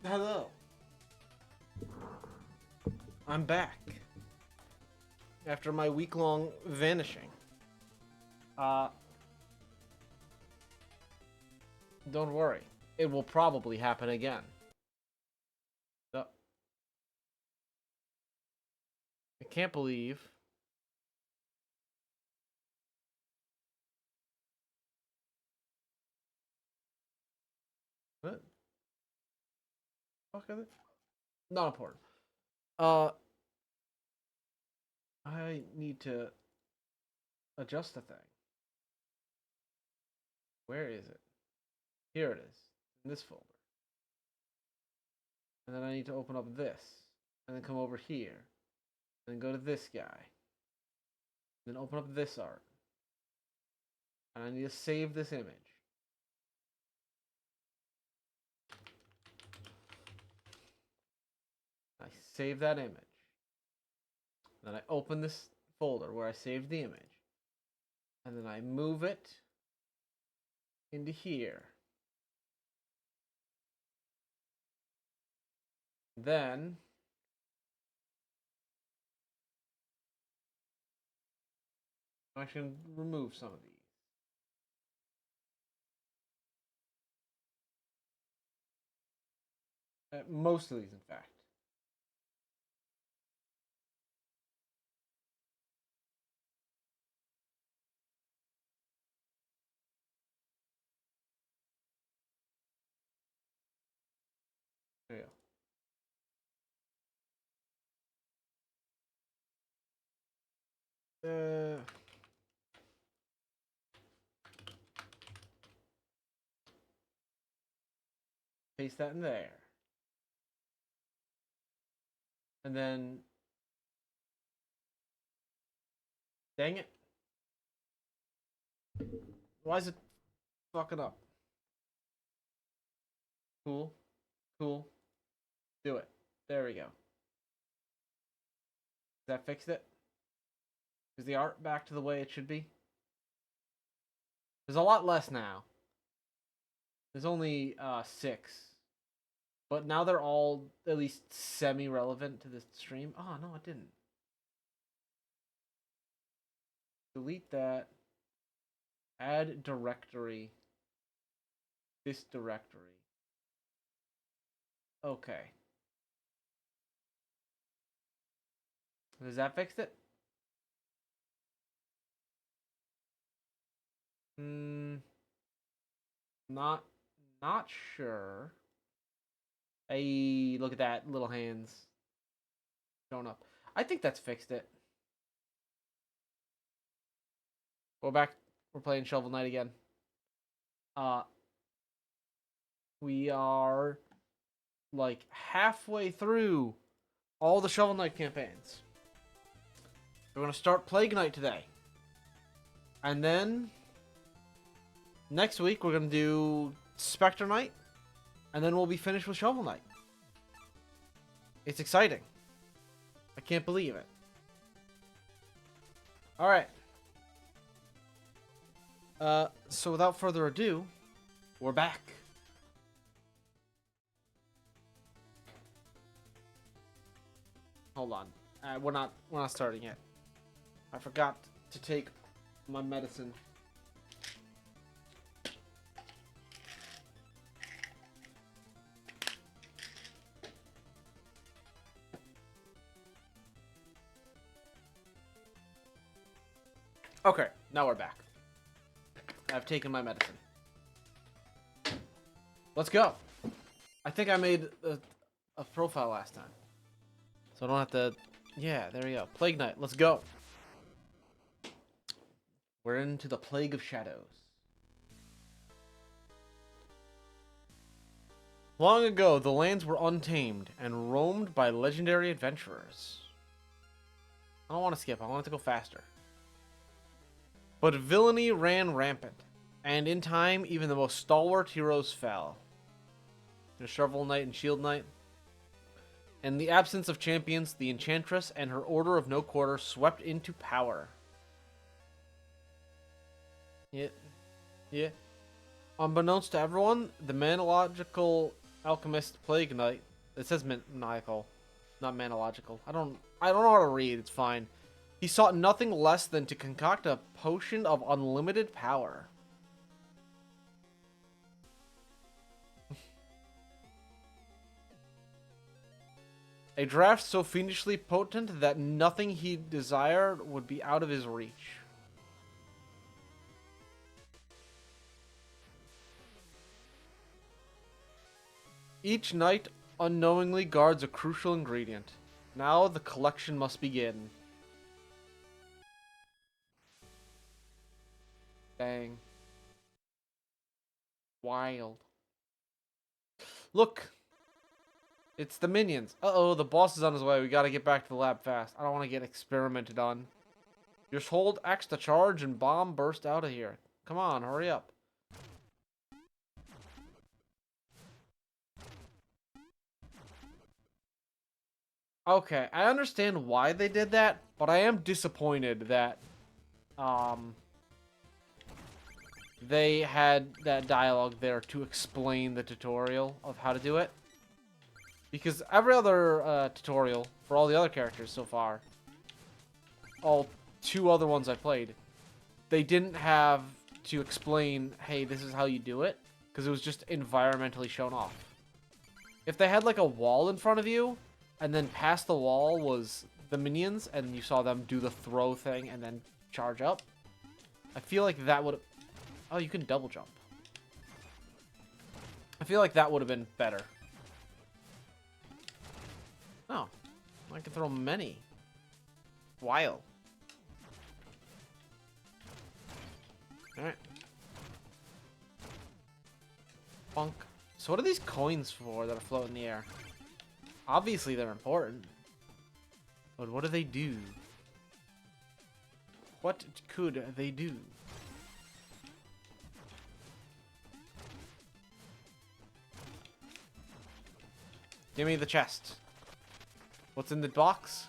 Hello. I'm back. After my week-long vanishing. Uh, don't worry. It will probably happen again. So, I can't believe... What? Fuck is it? Not important. Uh, I need to adjust the thing. Where is it? Here it is. In this folder. And then I need to open up this. And then come over here. And then go to this guy. Then open up this art. And I need to save this image. I save that image. Then I open this folder where I saved the image. And then I move it into here. Then I can remove some of these. Most of these, in fact. There you go. Paste that in there. And then... Dang it. Why is it fucking up? Cool. Cool. Do it. There we go. That fixed it? Is the art back to the way it should be? There's a lot less now. There's only 6. But now they're all at least semi-relevant to this stream. Oh, no, it didn't. Delete that. Add directory. This directory. Okay. Does that fix it? Not sure. Hey, look at that, little hands showing up. I think that's fixed it. We're back. We're playing Shovel Knight again. We are like halfway through all the Shovel Knight campaigns. We're gonna start Plague Knight today, and then next week we're gonna do Spectre Knight, and then we'll be finished with Shovel Knight. It's exciting. I can't believe it. Alright. So without further ado, we're back. Hold on. We're not starting yet. I forgot to take my medicine. Okay, now we're back. I've taken my medicine. Let's go. I think I made a profile last time. So I don't have to... Yeah, there we go. Plague Knight, let's go. We're into the Plague of Shadows. Long ago, the lands were untamed and roamed by legendary adventurers. I don't want to skip. I want it to go faster. But villainy ran rampant, and in time, even the most stalwart heroes fell. The Shovel Knight and Shield Knight. In the absence of champions, the Enchantress and her Order of No Quarter swept into power. Yeah. Unbeknownst to everyone, the manilogical Alchemist, Plague Knight. It says maniacal, not manological. I don't know how to read. It's fine. He sought nothing less than to concoct a potion of unlimited power. A draft so fiendishly potent that nothing he desired would be out of his reach. Each knight unknowingly guards a crucial ingredient. Now the collection must begin. Dang. Wild. Look! It's the minions. Uh-oh, the boss is on his way. We gotta get back to the lab fast. I don't want to get experimented on. Just hold X to charge and bomb burst out of here. Come on, hurry up. Okay, I understand why they did that, but I am disappointed that they had that dialogue there to explain the tutorial of how to do it. Because every other tutorial for all the other characters so far, all 2 other ones I played, they didn't have to explain, hey, this is how you do it, because it was just environmentally shown off. If they had like a wall in front of you, and then past the wall was the minions, and you saw them do the throw thing and then charge up, I feel like that would... Oh, you can double jump. I feel like that would have been better. Oh, I can throw many. Wild. Alright. Funk. So what are these coins for that are floating in the air? Obviously they're important. But what do they do? What could they do? Give me the chest. What's in the box?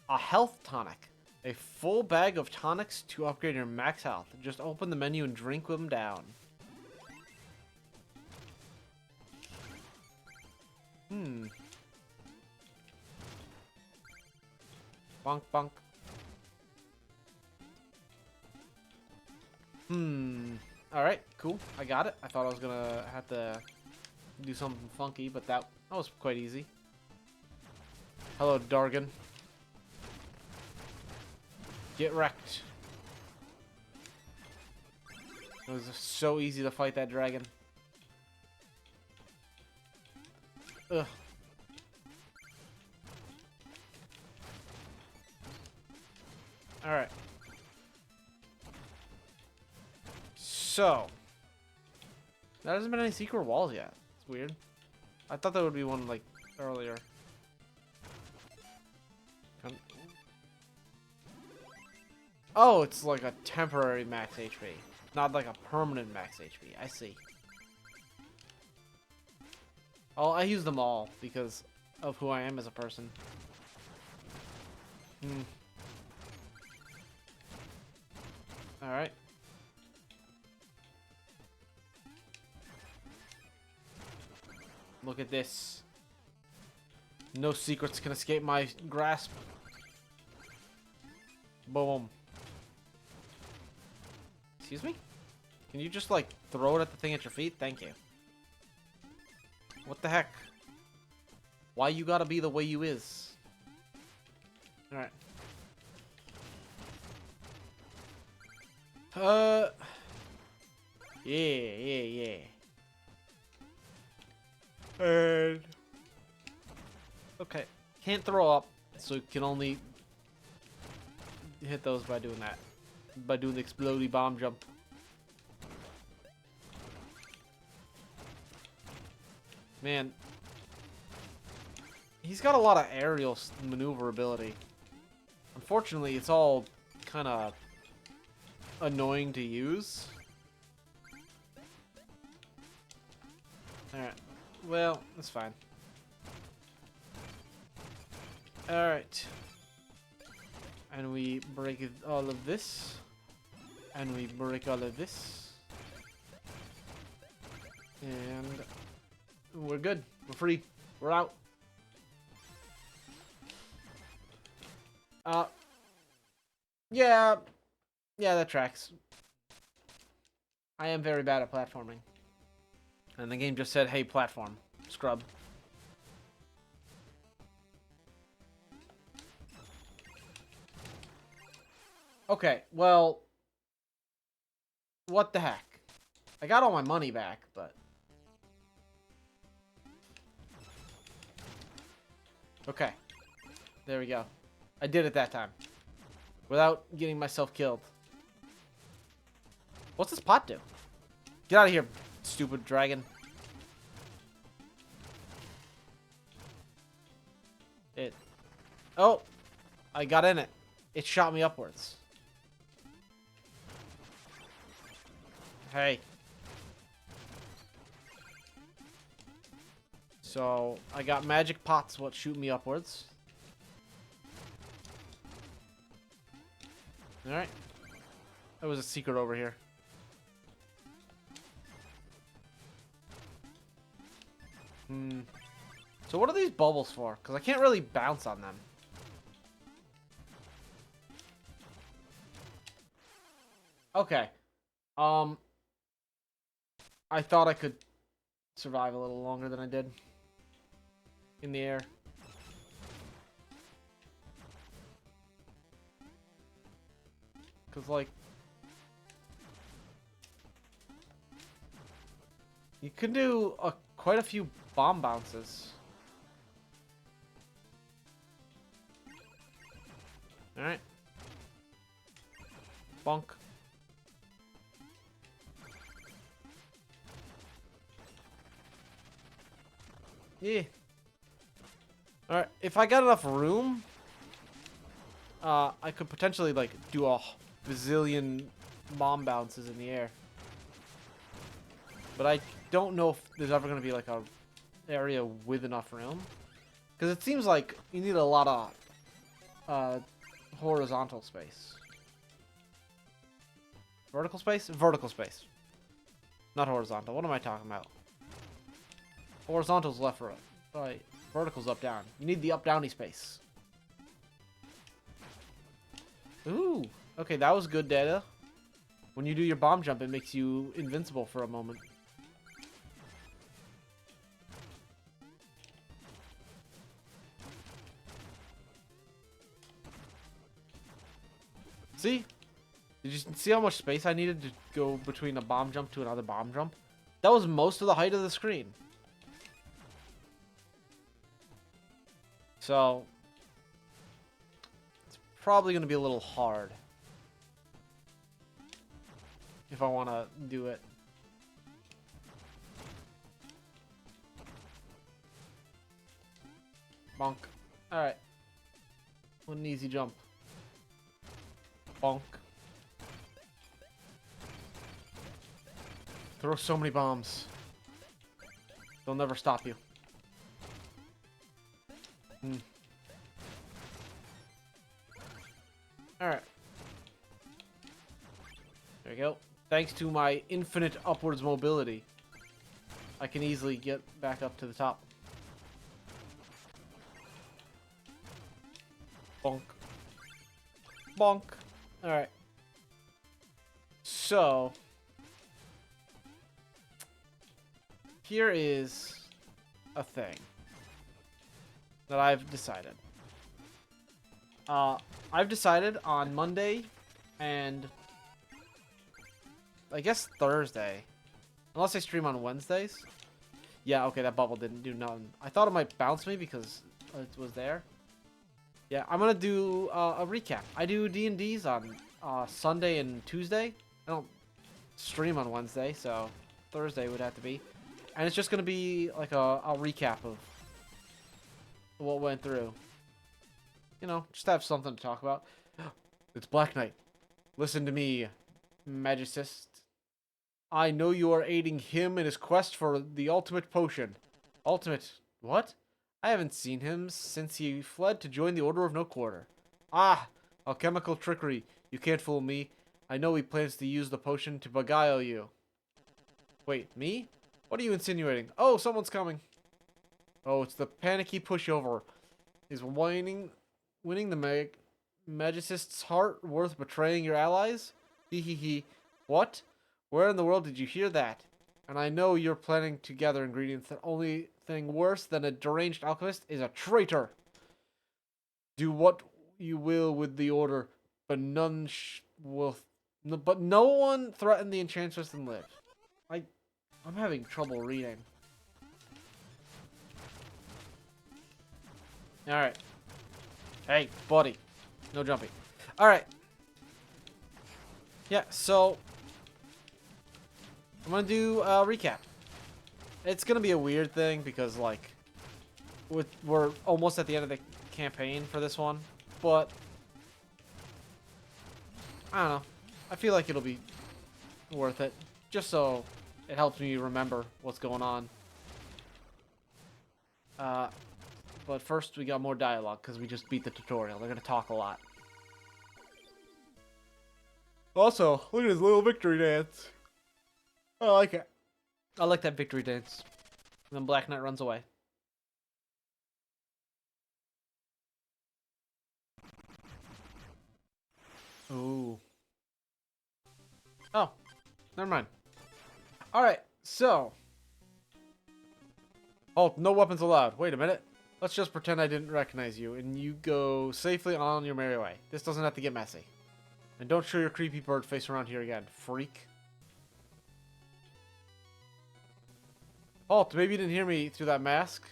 A health tonic. A full bag of tonics to upgrade your max health. Just open the menu and drink them down. Bonk, bonk. Alright, cool. I got it. I thought I was gonna have to do something funky, but that was quite easy. Hello, Dargon. Get wrecked. It was so easy to fight that dragon. Ugh. Alright. So. There hasn't been any secret walls yet. It's weird. I thought there would be one, like, earlier. Oh, it's like a temporary max HP. Not like a permanent max HP. I see. Oh, I use them all because of who I am as a person. Alright. Look at this. No secrets can escape my grasp. Boom. Excuse me? Can you just, like, throw it at the thing at your feet? Thank you. What the heck? Why you gotta be the way you is? Alright. Yeah. And... Okay. Can't throw up, so you can only hit those by doing that. By doing the explodey bomb jump. Man. He's got a lot of aerial maneuverability. Unfortunately, it's all kind of annoying to use. Alright. Well, that's fine. Alright. And we break all of this. And we break all of this. And We're good. We're free. We're out. Yeah. Yeah, that tracks. I am very bad at platforming. And the game just said, hey, platform. Scrub. Okay, well... What the heck? I got all my money back, but... Okay. There we go. I did it that time. Without getting myself killed. What's this pot do? Get out of here, stupid dragon. It... Oh! I got in it. It shot me upwards. Hey. So, I got magic pots what shoot me upwards. Alright. There was a secret over here. So what are these bubbles for? Because I can't really bounce on them. Okay. I thought I could survive a little longer than I did. In the air. Because, like... You can do quite a few bomb bounces. Alright. Bonk. Yeah. Alright, if I got enough room, I could potentially, like, do a bazillion bomb bounces in the air. But I don't know if there's ever going to be, like, a area with enough room. Because it seems like you need a lot of horizontal space. Vertical space? Vertical space. Not horizontal. What am I talking about? Horizontal's left, right. Vertical's up, down. You need the up-downy space. Ooh. Okay, that was good data. When you do your bomb jump, it makes you invincible for a moment. See? Did you see how much space I needed to go between a bomb jump to another bomb jump? That was most of the height of the screen. So, it's probably going to be a little hard. If I want to do it. Bonk. Alright. One easy jump. Bonk. Throw so many bombs. They'll never stop you. Alright. There we go. Thanks to my infinite upwards mobility, I can easily get back up to the top. Bonk. Bonk. Alright. So, here is a thing that I've decided. I've decided on Monday and I guess Thursday, unless I stream on Wednesdays. Yeah, okay, that bubble didn't do nothing. I thought it might bounce me because it was there. Yeah, I'm gonna do a recap. I do D&Ds on Sunday and Tuesday. I don't stream on Wednesday, so Thursday would have to be. And it's just gonna be like a recap of what went through. You know, just have something to talk about. It's Black Knight. Listen to me, Magicist. I know you are aiding him in his quest for the ultimate potion. Ultimate... what? I haven't seen him since he fled to join the Order of No Quarter. Ah! Alchemical trickery. You can't fool me. I know he plans to use the potion to beguile you. Wait, me? What are you insinuating? Oh, someone's coming. Oh, it's the panicky pushover. Is winning the Magicist's heart worth betraying your allies? Hee hee hee. What? Where in the world did you hear that? And I know you're planning to gather ingredients. The only thing worse than a deranged alchemist is a traitor. Do what you will with the order, but but no one threaten the enchantress and live. I'm having trouble reading. Alright. Hey, buddy. No jumping. Alright. Yeah, so I'm gonna do a recap. It's gonna be a weird thing because, like, we're almost at the end of the campaign for this one, but I don't know. I feel like it'll be worth it, just so it helps me remember what's going on. But first we got more dialogue because we just beat the tutorial. They're gonna talk a lot. Also, look at his little victory dance. I like it. I like that victory dance. And then Black Knight runs away. Ooh. Oh, never mind. Alright, so. Oh, no weapons allowed. Wait a minute. Let's just pretend I didn't recognize you, and you go safely on your merry way. This doesn't have to get messy. And don't show your creepy bird face around here again, freak. Halt, maybe you didn't hear me through that mask.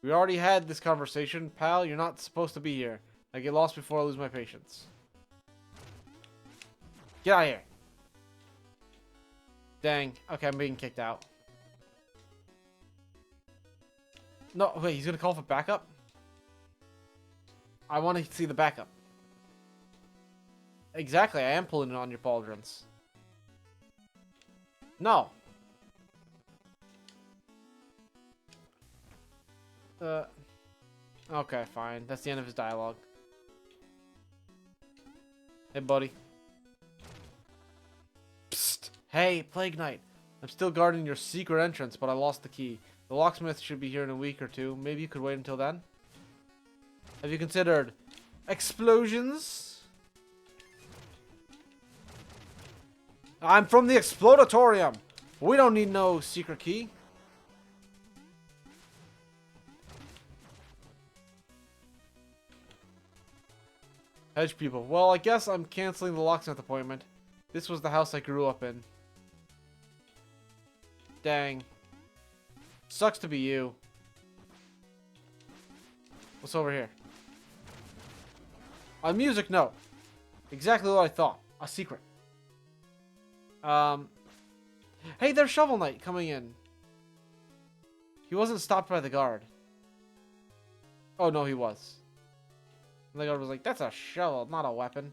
We already had this conversation, pal. You're not supposed to be here. I get lost before I lose my patience. Get out of here. Dang. Okay, I'm being kicked out. No, wait, he's gonna call for backup? I want to see the backup. Exactly, I am pulling it on your pauldrons. No. Okay, fine. That's the end of his dialogue. Hey, buddy. Psst. Hey, Plague Knight. I'm still guarding your secret entrance, but I lost the key. The locksmith should be here in a week or two. Maybe you could wait until then? Have you considered explosions? I'm from the Explodatorium. We don't need no secret key. Hedge people. Well, I guess I'm canceling the locksmith appointment. This was the house I grew up in. Dang. Sucks to be you. What's over here? A music note. Exactly what I thought. A secret. Hey, there's Shovel Knight coming in. He wasn't stopped by the guard. Oh, no, he was. And the guard was like, that's a shovel, not a weapon.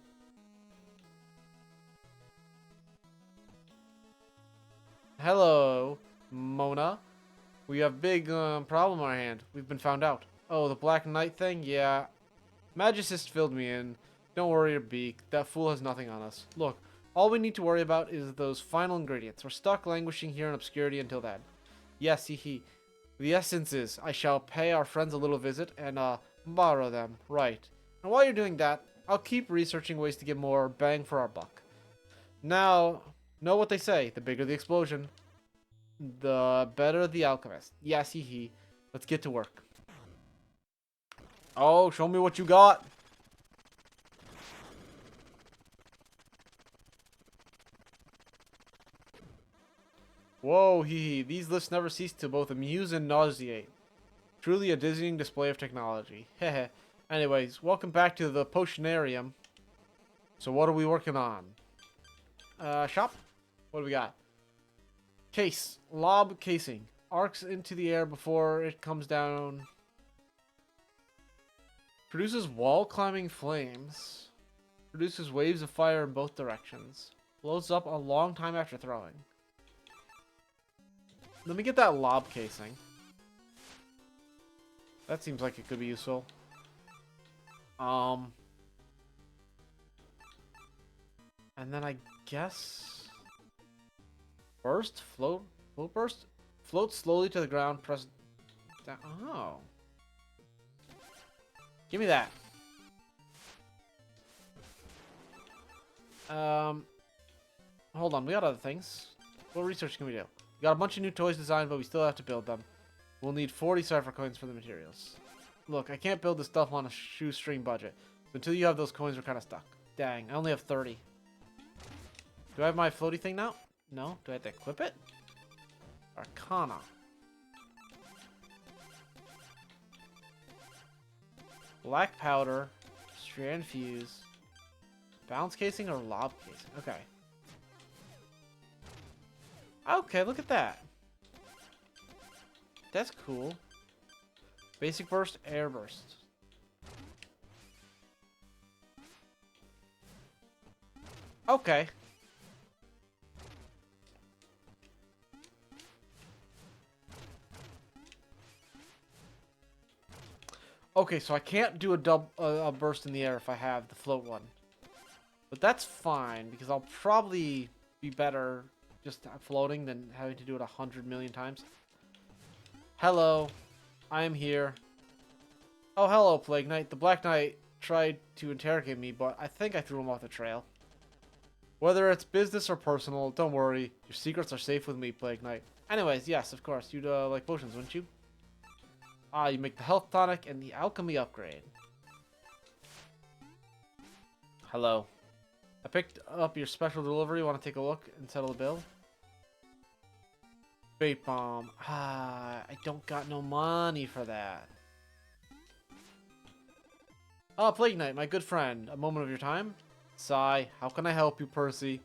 Hello, Mona. We have big problem on our hand. We've been found out. Oh, the Black Knight thing? Yeah. Magicist filled me in. Don't worry, Beak. That fool has nothing on us. Look, all we need to worry about is those final ingredients. We're stuck languishing here in obscurity until then. Yes, hee. The essence is, I shall pay our friends a little visit and, borrow them. Right. And while you're doing that, I'll keep researching ways to get more bang for our buck. Now, know what they say. The bigger the explosion, the better the alchemist. Yes, hee. Let's get to work. Oh, show me what you got. Whoa, hee. These lists never cease to both amuse and nauseate. Truly a dizzying display of technology. Heh. Anyways, welcome back to the Potionarium. So what are we working on? Shop? What do we got? Case. Lob casing. Arcs into the air before it comes down. Produces wall climbing flames. Produces waves of fire in both directions. Blows up a long time after throwing. Let me get that lob casing. That seems like it could be useful. And then I guess Burst, float burst, float slowly to the ground. Press down. Oh, give me that. Hold on. We got other things. What research can we do? We got a bunch of new toys designed, but we still have to build them. We'll need 40 cipher coins for the materials. Look, I can't build this stuff on a shoestring budget. So until you have those coins, we're kind of stuck. Dang, I only have 30. Do I have my floaty thing now? No? Do I have to equip it? Arcana. Black powder. Strand fuse. Bounce casing or lob casing? Okay. Okay, look at that. That's cool. Basic burst, air burst. Okay. Okay, so I can't do a burst in the air if I have the float one. But that's fine, because I'll probably be better just floating than having to do it 100 million times. Hello. I am here. Oh, hello, Plague Knight. The Black Knight tried to interrogate me, but I think I threw him off the trail. Whether it's business or personal, don't worry. Your secrets are safe with me, Plague Knight. Anyways, yes, of course. You'd like potions, wouldn't you? Ah, you make the health tonic and the alchemy upgrade. Hello. I picked up your special delivery. Want to take a look and settle the bill? Bait bomb. Ah, I don't got no money for that. Ah, Plague Knight, my good friend. A moment of your time? Sigh. How can I help you, Percy?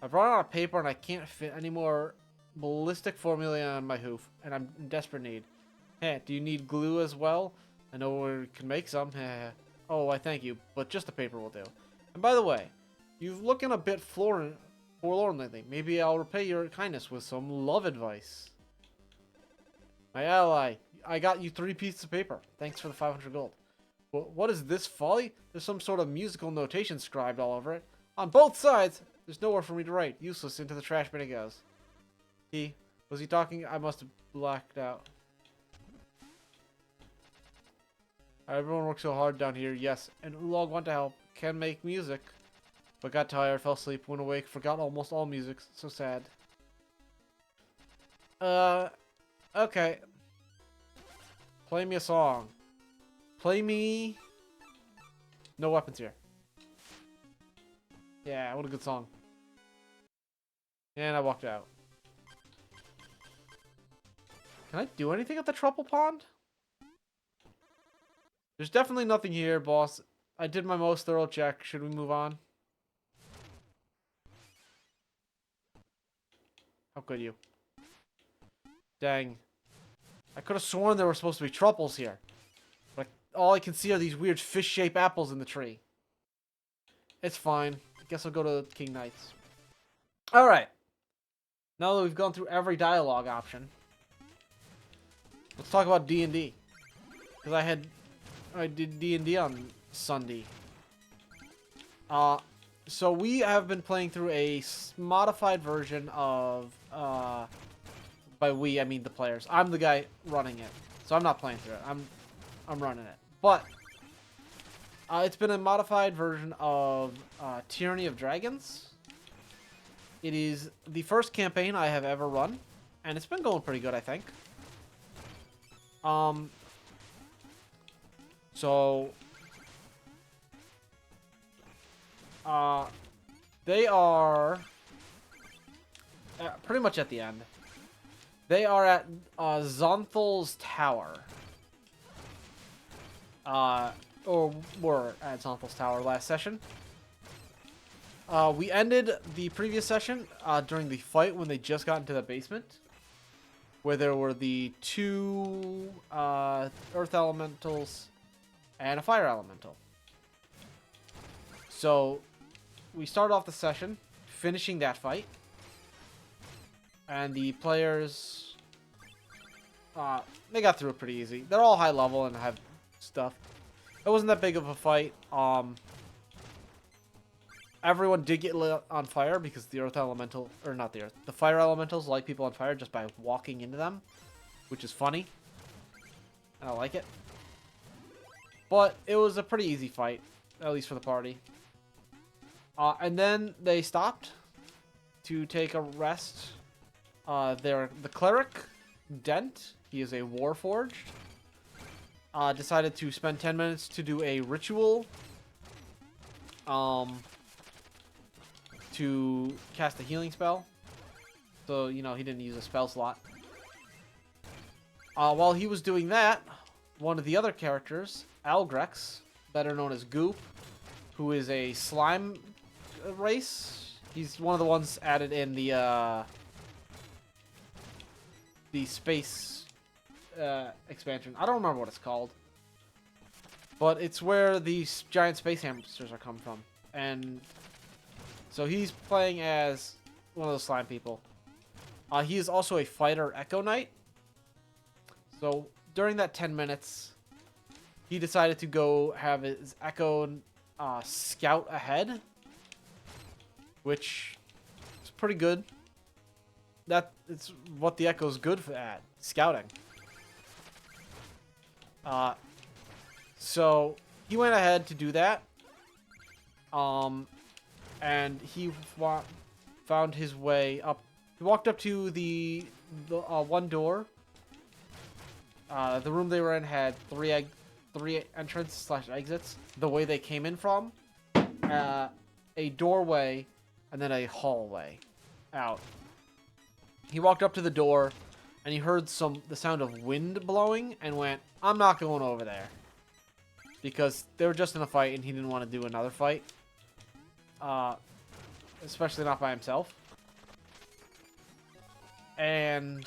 I brought out a paper and I can't fit any more ballistic formulae on my hoof, and I'm in desperate need. Heh, do you need glue as well? I know we can make some. Heh. Oh, I thank you, but just the paper will do. And by the way, you're looking a bit forlorn lately. Maybe I'll repay your kindness with some love advice. My ally, I got you 3 pieces of paper. Thanks for the 500 gold. Well, what is this folly? There's some sort of musical notation scribed all over it. On both sides, there's nowhere for me to write. Useless. Into the trash bin it goes. Was he talking? I must have blacked out. Everyone works so hard down here, yes. And Ulog want to help. Can make music. But got tired, fell asleep, went awake, forgot almost all music. So sad. Okay. Play me a song. Play me... No weapons here. Yeah, what a good song. And I walked out. Can I do anything at the Truffle Pond? There's definitely nothing here, boss. I did my most thorough check. Should we move on? How could you? Dang. I could have sworn there were supposed to be truffles here. But all I can see are these weird fish-shaped apples in the tree. It's fine. I guess I'll go to King Knights. Alright. Now that we've gone through every dialogue option, let's talk about D&D. Because I did D&D on Sunday. So we have been playing through a modified version of, by we, I mean the players. I'm the guy running it. So I'm not playing through it. I'm running it. But, it's been a modified version of, Tyranny of Dragons. It is the first campaign I have ever run. And it's been going pretty good, I think. So, they are pretty much at the end. They are at Zonthal's Tower. Or were at Zonthal's Tower last session. We ended the previous session during the fight when they just got into the basement, where there were the 2 earth elementals and a fire elemental. So we started off the session finishing that fight, and the players they got through it pretty easy. They're all high level and have stuff. It wasn't that big of a fight. everyone did get lit on fire because the earth elemental, or not the earth, the fire elementals light people on fire just by walking into them, which is funny. And I like it. But it was a pretty easy fight, at least for the party. And then they stopped to take a rest. The cleric, Dent, he is a warforged, decided to spend 10 minutes to do a ritual to cast a healing spell. So, you know, he didn't use a spell slot. While he was doing that, one of the other characters, Algrex, better known as Goop, who is a slime race. He's one of the ones added in the space expansion. I don't remember what it's called. But it's where these giant space hamsters are come from. And so he's playing as one of those slime people. He is also a fighter Echo Knight. So during that 10 minutes, he decided to go have his Echo scout ahead, which is pretty good. It's what the Echo's good at, scouting. So he went ahead to do that. And he found his way up. He walked up to the one door. The room they were in had three entrances/exits. The way they came in from, a doorway, and then a hallway out. He walked up to the door, and he heard the sound of wind blowing, and went, "I'm not going over there," because they were just in a fight, and he didn't want to do another fight, especially not by himself. And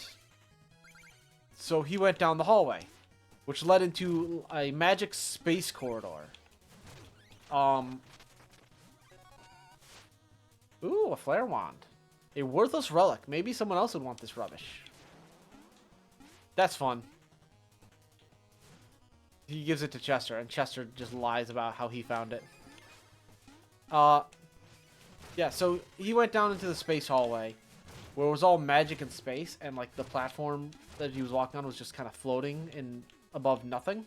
so he went down the hallway, which led into a magic space corridor. Ooh, a flare wand. A worthless relic. Maybe someone else would want this rubbish. That's fun. He gives it to Chester, and Chester just lies about how he found it. Yeah, so he went down into the space hallway, where it was all magic and space, and like the platform that he was walking on was just kind of floating in above nothing.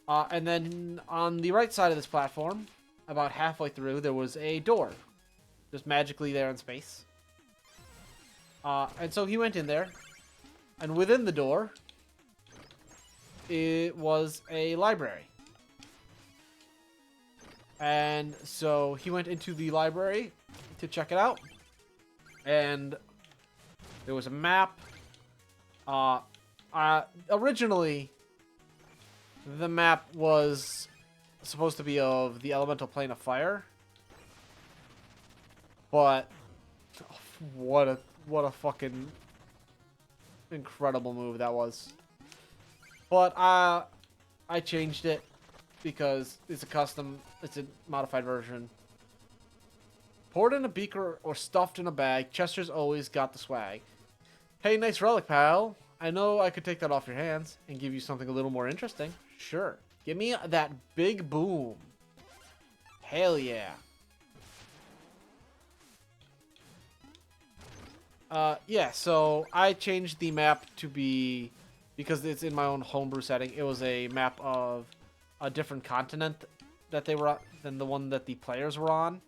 And then on the right side of this platform, about halfway through, there was a door, just magically there in space. And so he went in there, and within the door, it was a library. And so he went into the library to check it out. And there was a map. Originally, the map was supposed to be of the elemental plane of fire. But what a fucking incredible move that was. But I changed it because it's a modified version. Poured in a beaker or stuffed in a bag, Chester's always got the swag. Hey, nice relic, pal. I know I could take that off your hands and give you something a little more interesting. Sure. Give me that big boom. Hell yeah. Yeah, so I changed the map to be, because it's in my own homebrew setting, it was a map of a different continent that they were on than the one that the players were on.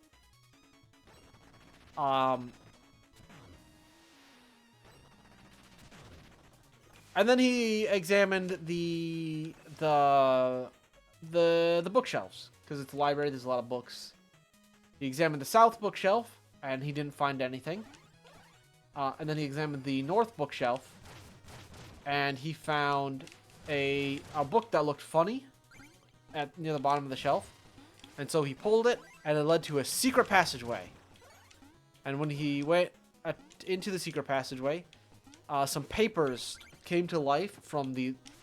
And then he examined the bookshelves, because it's a library. There's a lot of books. He examined the south bookshelf, and he didn't find anything. And then he examined the north bookshelf, and he found a book that looked funny near the bottom of the shelf. And so he pulled it, and it led to a secret passageway. And when he went into the secret passageway, some papers came to life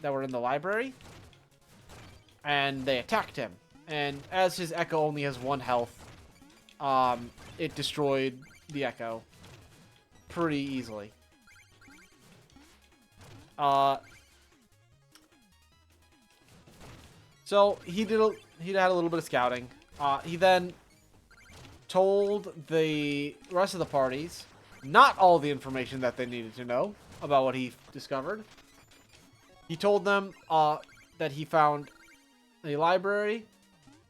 that were in the library, and they attacked him. And as his Echo only has 1 health, it destroyed the Echo pretty easily. So he had a little bit of scouting. He then told the rest of the parties not all the information that they needed to know about what he discovered. He told them that he found a library,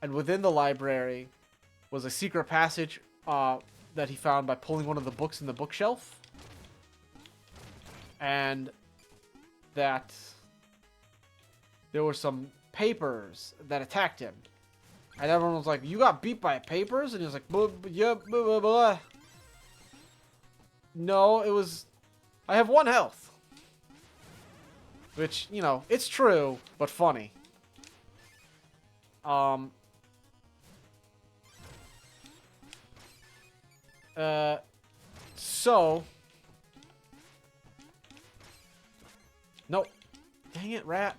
and within the library was a secret passage that he found by pulling one of the books in the bookshelf. And that there were some papers that attacked him. And everyone was like, "You got beat by papers?" And he was like, "Yeah, blah, blah, blah." No, it was... I have 1 health. Which, you know, it's true, but funny. So... Nope. Dang it, rat.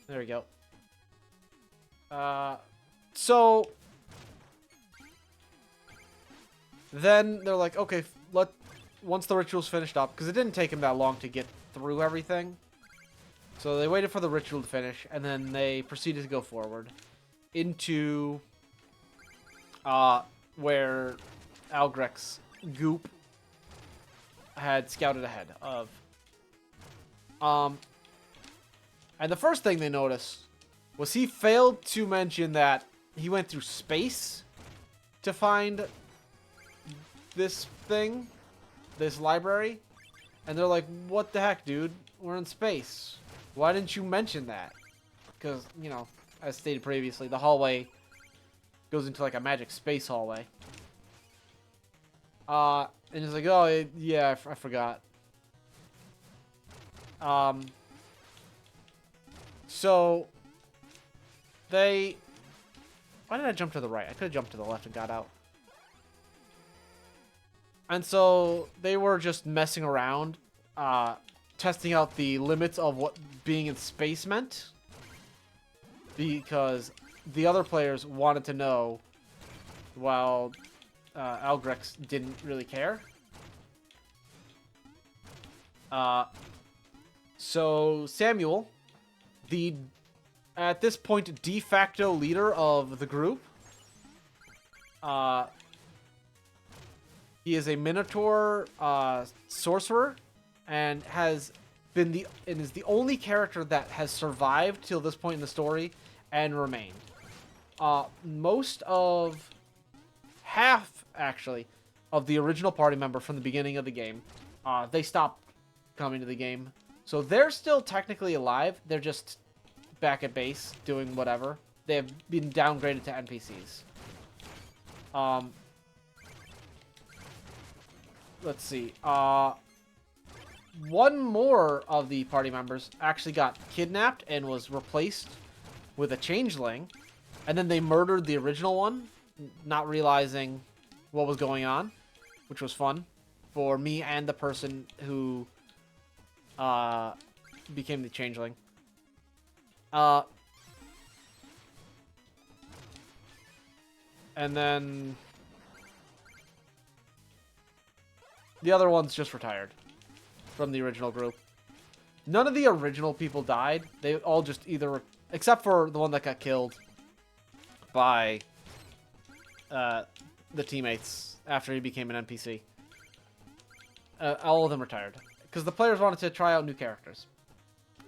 There we go. So... Then they're like, okay, once the ritual's finished up, because it didn't take him that long to get through everything. So they waited for the ritual to finish, and then they proceeded to go forward into where Algrek's goop had scouted ahead of. And the first thing they noticed was he failed to mention that he went through space to find this thing, this library. And they're like, what the heck, dude? We're in space. Why didn't you mention that? Because, you know, as stated previously, the hallway goes into like a magic space hallway. And he's like, oh, yeah, I forgot. So they... Why did I jump to the right? I could have jumped to the left and got out. And so they were just messing around, testing out the limits of what being in space meant. Because the other players wanted to know, while Algrex didn't really care. So Samuel, the at this point de facto leader of the group, he is a Minotaur sorcerer, and is the only character that has survived till this point in the story and remained. Most of half actually of the original party member from the beginning of the game, they stopped coming to the game, so they're still technically alive. They're just back at base doing whatever. They have been downgraded to NPCs. Let's see. One more of the party members actually got kidnapped and was replaced with a changeling. And then they murdered the original one, not realizing what was going on, which was fun for me and the person who became the changeling. And then the other one's just retired from the original group. None of the original people died. They all just either, except for the one that got killed by the teammates after he became an NPC. All of them retired because the players wanted to try out new characters.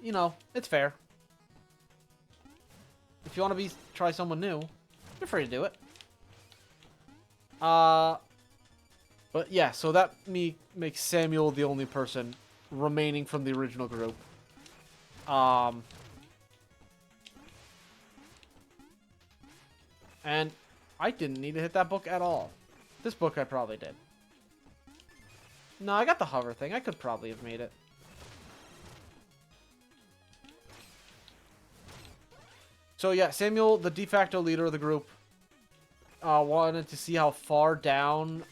You know, it's fair. If you want to try someone new, you're free to do it. But yeah, so that makes Samuel the only person remaining from the original group. And I didn't need to hit that book at all. This book I probably did. No, I got the hover thing. I could probably have made it. So yeah, Samuel, the de facto leader of the group, wanted to see how far down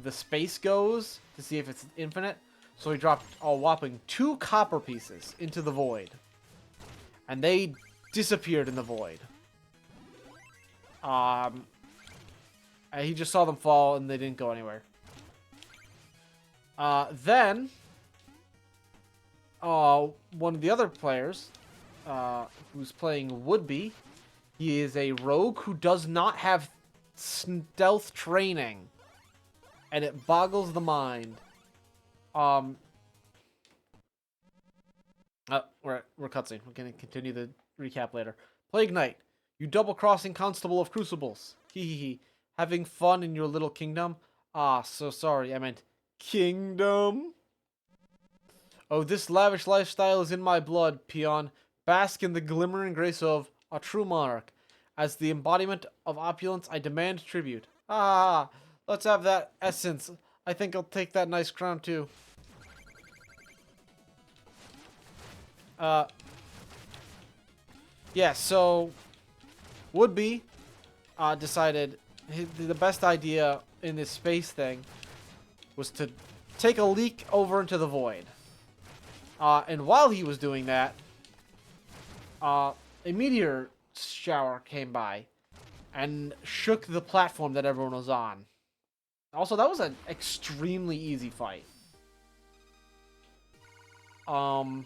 the space goes to see if it's infinite. So he dropped a whopping 2 copper pieces into the void. And they disappeared in the void. And he just saw them fall and they didn't go anywhere. Then, one of the other players, who's playing Woodby, He is a rogue who does not have stealth training. And it boggles the mind. We're cutscene. We're gonna continue the recap later. Plague Knight, you double-crossing constable of crucibles. Hee hee hee. Having fun in your little kingdom? Ah, so sorry. I meant kingdom. Oh, this lavish lifestyle is in my blood, peon. Bask in the glimmering grace of a true monarch. As the embodiment of opulence, I demand tribute. Ah, let's have that essence. I think I'll take that nice crown too. Yeah, so Would-Be decided the best idea in this space thing was to take a leak over into the void. And while he was doing that, a meteor shower came by and shook the platform that everyone was on. Also, that was an extremely easy fight. I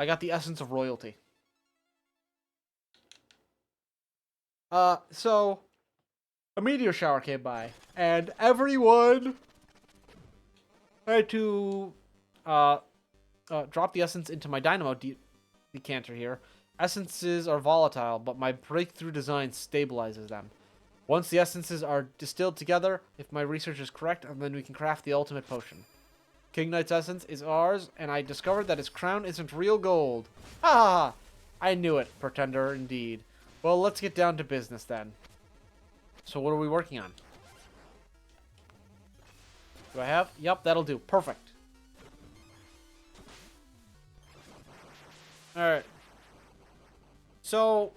got the essence of royalty. So a meteor shower came by, and everyone had to drop the essence into my dynamo decanter here. Essences are volatile, but my breakthrough design stabilizes them. Once the essences are distilled together, if my research is correct, and then we can craft the ultimate potion. King Knight's essence is ours, and I discovered that his crown isn't real gold. Ah! I knew it, pretender indeed. Well, let's get down to business then. So what are we working on? Do I have? Yep, that'll do. Perfect. Alright. So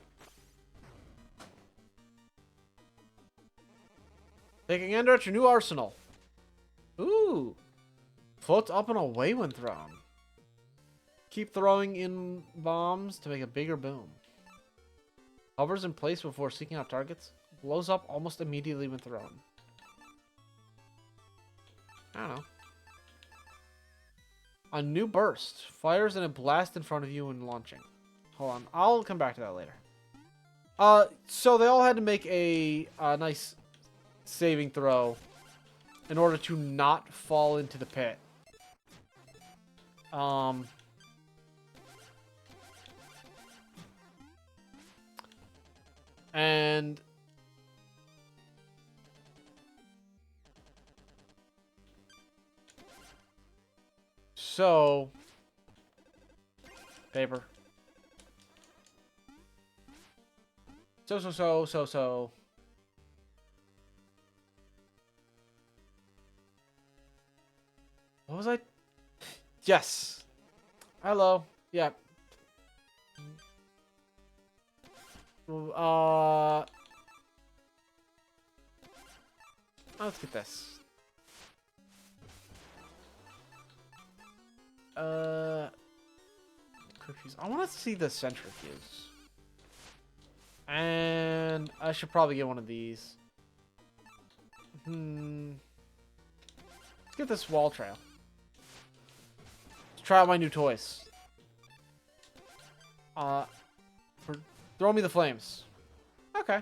taking enter at your new arsenal. Ooh. Floats up and away when thrown. Keep throwing in bombs to make a bigger boom. Hovers in place before seeking out targets. Blows up almost immediately when thrown. I don't know. A new burst. Fires in a blast in front of you when launching. Hold on. I'll come back to that later. So they all had to make a nice saving throw in order to not fall into the pit. And so paper. So. What was I? Yes. Hello. Yeah. Let's get this. Cookies. I want to see the centrifuge. And I should probably get one of these. Let's get this wall trail. Let's try out my new toys. Throw me the flames. Okay.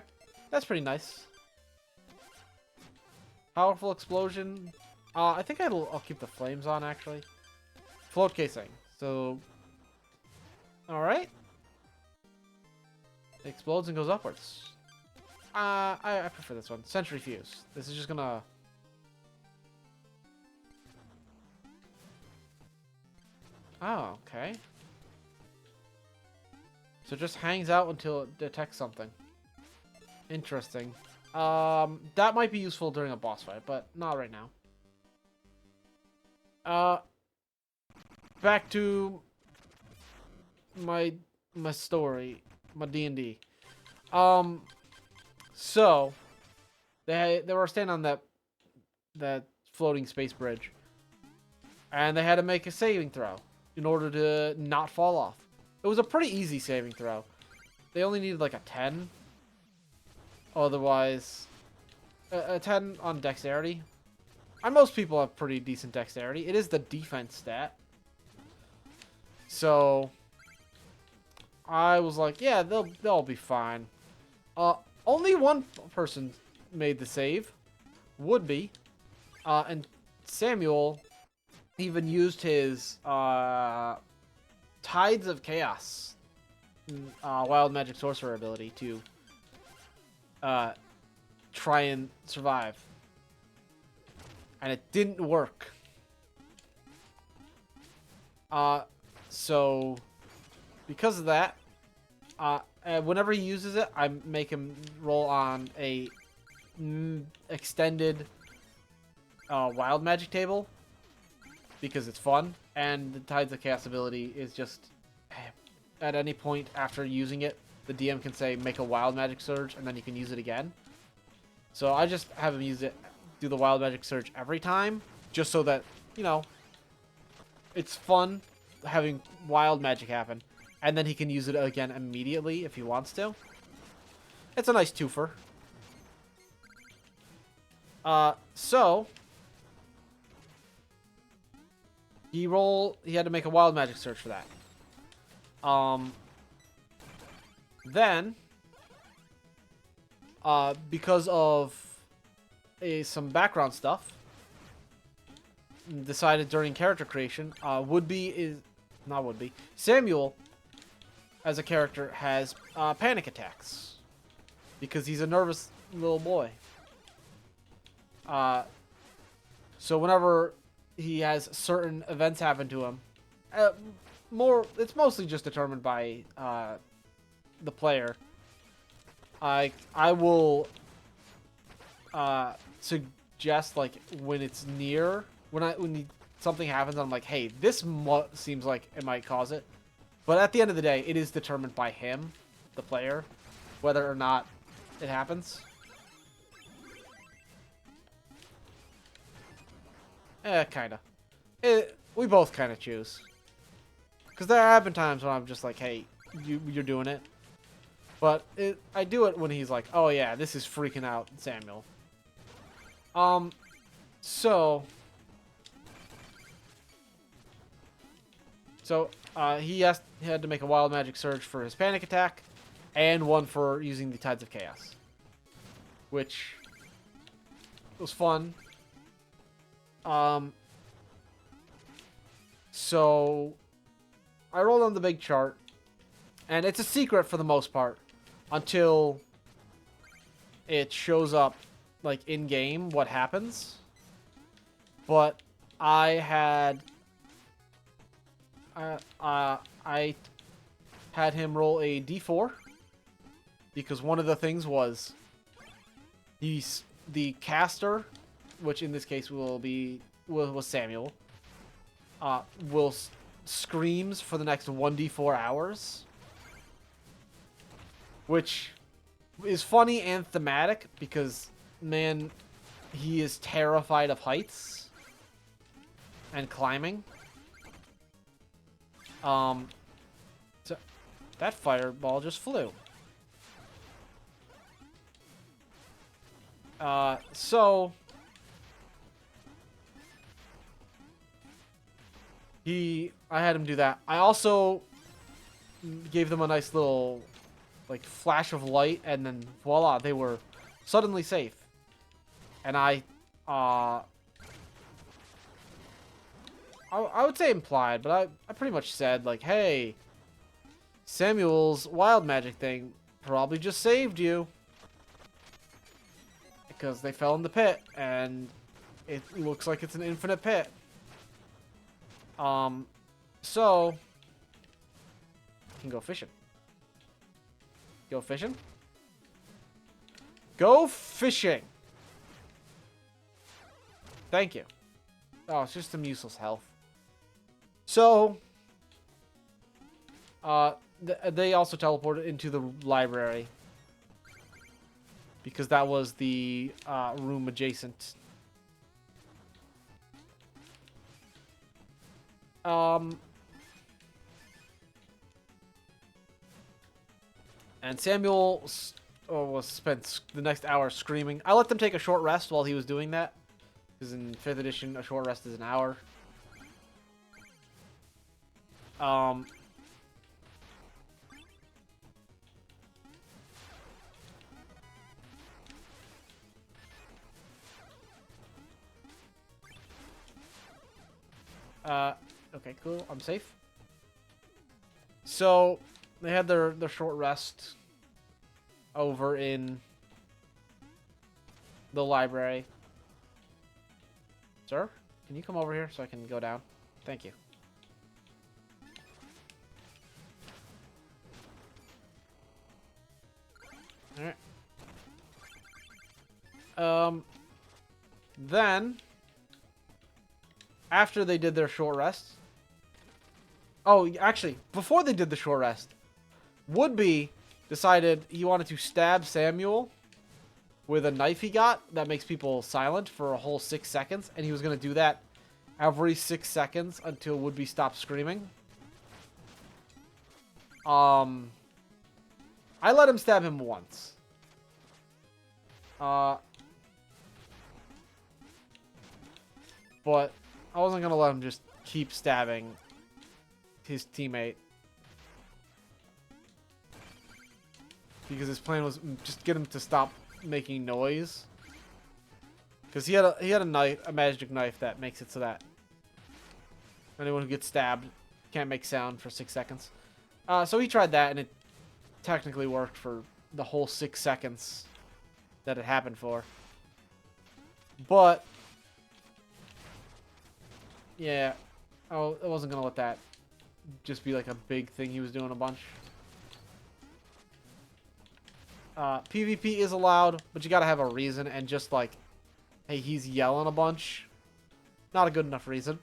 That's pretty nice. Powerful explosion. I think I'll keep the flames on, actually. Float casing. So, alright. It explodes and goes upwards. I prefer this one. Sentry fuse. This is just gonna... Oh, okay. So it just hangs out until it detects something. Interesting. That might be useful during a boss fight, but not right now. Back to my story, my D&D. So they were standing on that floating space bridge, and they had to make a saving throw in order to not fall off. It was a pretty easy saving throw. They only needed like a 10. Otherwise, a 10 on dexterity. And most people have pretty decent dexterity. It is the defense stat. So, I was like, yeah, they'll be fine. Only one person made the save. Would be. And Samuel even used his Tides of Chaos Wild Magic Sorcerer ability to try and survive. And it didn't work. So because of that, whenever he uses it, I make him roll on a extended wild magic table because it's fun, and the Tides of Chaos ability is just at any point after using it, the DM can say make a wild magic surge, and then you can use it again. So I just have him do the wild magic surge every time, just so that, you know, it's fun having wild magic happen, and then he can use it again immediately if he wants to. It's a nice twofer. So he had to make a wild magic search for that. Then because of some background stuff, decided during character creation, Samuel as a character has panic attacks because he's a nervous little boy. So whenever he has certain events happen to him, it's mostly just determined by the player. I will suggest, like, when it's near, something happens, I'm like, hey, this seems like it might cause it. But at the end of the day, it is determined by him, the player, whether or not it happens. Kinda. We both kind of choose. Because there have been times when I'm just like, hey, you're doing it. But I do it when he's like, oh yeah, this is freaking out Samuel. So he had to make a wild magic surge for his panic attack, and one for using the Tides of Chaos, which was fun. So I rolled on the big chart, and it's a secret for the most part until it shows up, like, in game what happens. But I had him roll a d4 because one of the things was the caster, which in this case was Samuel, will screams for the next 1d4 hours, which is funny and thematic because, man, he is terrified of heights and climbing. So that fireball just flew. So I had him do that. I also gave them a nice little, like, flash of light, and then voila, they were suddenly safe. And I would say implied, but I pretty much said, like, hey, Samuel's wild magic thing probably just saved you. Because they fell in the pit, and it looks like it's an infinite pit. So you can go fishing. Go fishing? Go fishing! Thank you. Oh, it's just some useless health. So, they also teleported into the library. Because that was the room adjacent. And Samuel spent the next hour screaming. I let them take a short rest while he was doing that. Because in 5th edition, a short rest is an hour. Okay, cool. I'm safe. So, they had their short rest over in the library. Sir, can you come over here so I can go down? Thank you. Alright. Then, after they did their short rest... Oh, actually, before they did the short rest, Woodby decided he wanted to stab Samuel with a knife he got that makes people silent for a whole 6 seconds, and he was going to do that every 6 seconds until Woodby stopped screaming. I let him stab him once. But I wasn't going to let him just keep stabbing his teammate. Because his plan was just get him to stop making noise. Because he had a knife, a magic knife that makes it so that anyone who gets stabbed can't make sound for 6 seconds. So he tried that, and it technically worked for the whole 6 seconds that it happened for. But yeah, I wasn't gonna let that just be like a big thing he was doing a bunch. PvP is allowed, but you gotta have a reason, and just like, hey, he's yelling a bunch. Not a good enough reason.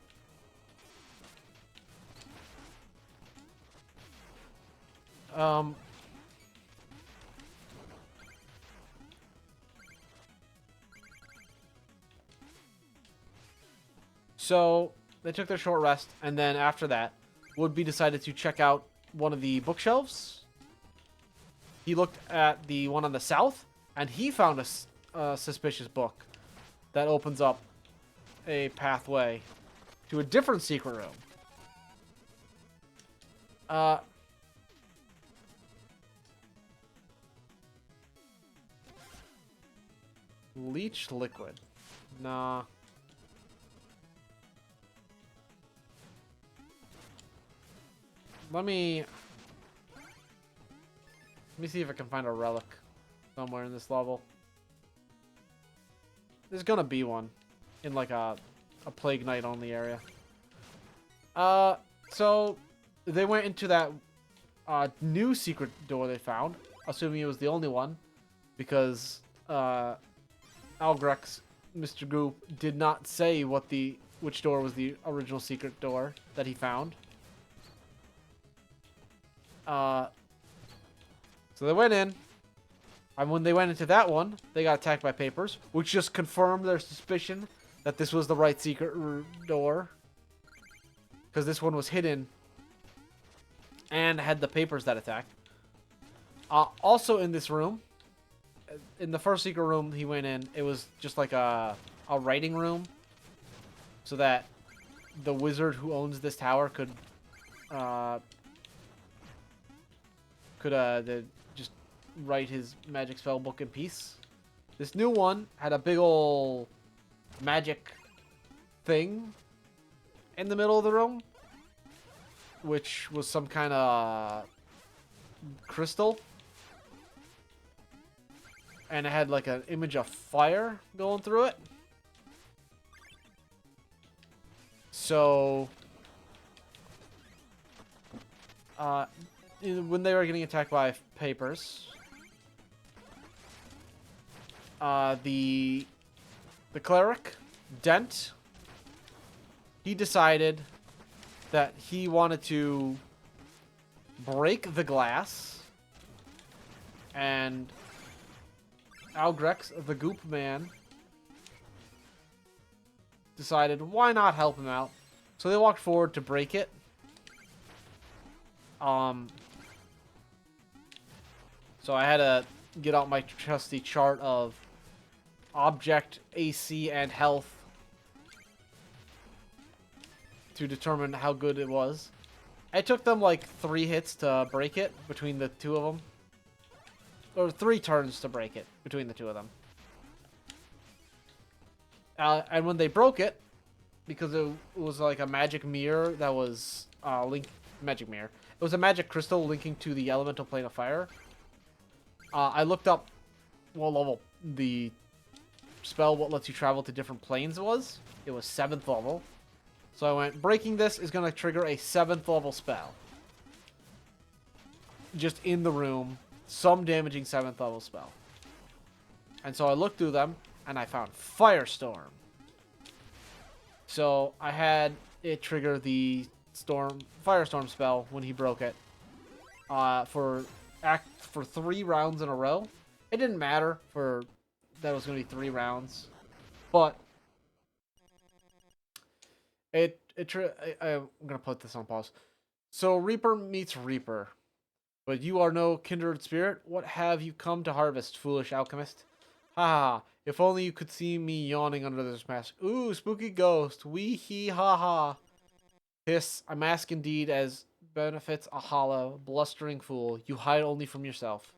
So they took their short rest, and then after that, Woodby decided to check out one of the bookshelves. He looked at the one on the south, and he found a suspicious book that opens up a pathway to a different secret room. Leech liquid. Nah. Let me see if I can find a relic somewhere in this level. There's gonna be one in like a Plague Knight only area. So they went into that new secret door they found, assuming it was the only one, because Algrex, Mr. Goop, did not say which door was the original secret door that he found. So they went in, and when they went into that one, they got attacked by papers, which just confirmed their suspicion that this was the right secret door, because this one was hidden and had the papers that attacked. Also in this room, in the first secret room he went in, it was just like a writing room, so that the wizard who owns this tower could just write his magic spell book in peace. This new one had a big ol' magic thing in the middle of the room, which was some kind of crystal, and it had like an image of fire going through it. So when they were getting attacked by papers, the cleric, Dent, he decided that he wanted to break the glass, and Algrex, the Goop Man, decided why not help him out. So they walked forward to break it. So I had to get out my trusty chart of object, AC, and health to determine how good it was. It took them like 3 hits to break it between the two of them. Or 3 turns to break it between the two of them. And when they broke it, because it was like a magic mirror that was magic mirror. It was a magic crystal linking to the elemental plane of fire. I looked up what level the spell what lets you travel to different planes was. It was 7th level. So I went, breaking this is going to trigger a 7th level spell. Just in the room, some damaging 7th level spell. And so I looked through them, and I found Firestorm. So I had it trigger the Firestorm spell when he broke it. For 3 rounds in a row. It didn't matter for that was going to be 3 rounds, but I'm gonna put this on pause. So Reaper meets Reaper, but you are no kindred spirit. What have you come to harvest, foolish alchemist? Ha ha! If only you could see me yawning under this mask. Ooh, spooky ghost. Wee hee ha ha. Hiss, a mask indeed, as benefits a hollow, blustering fool. You hide only from yourself.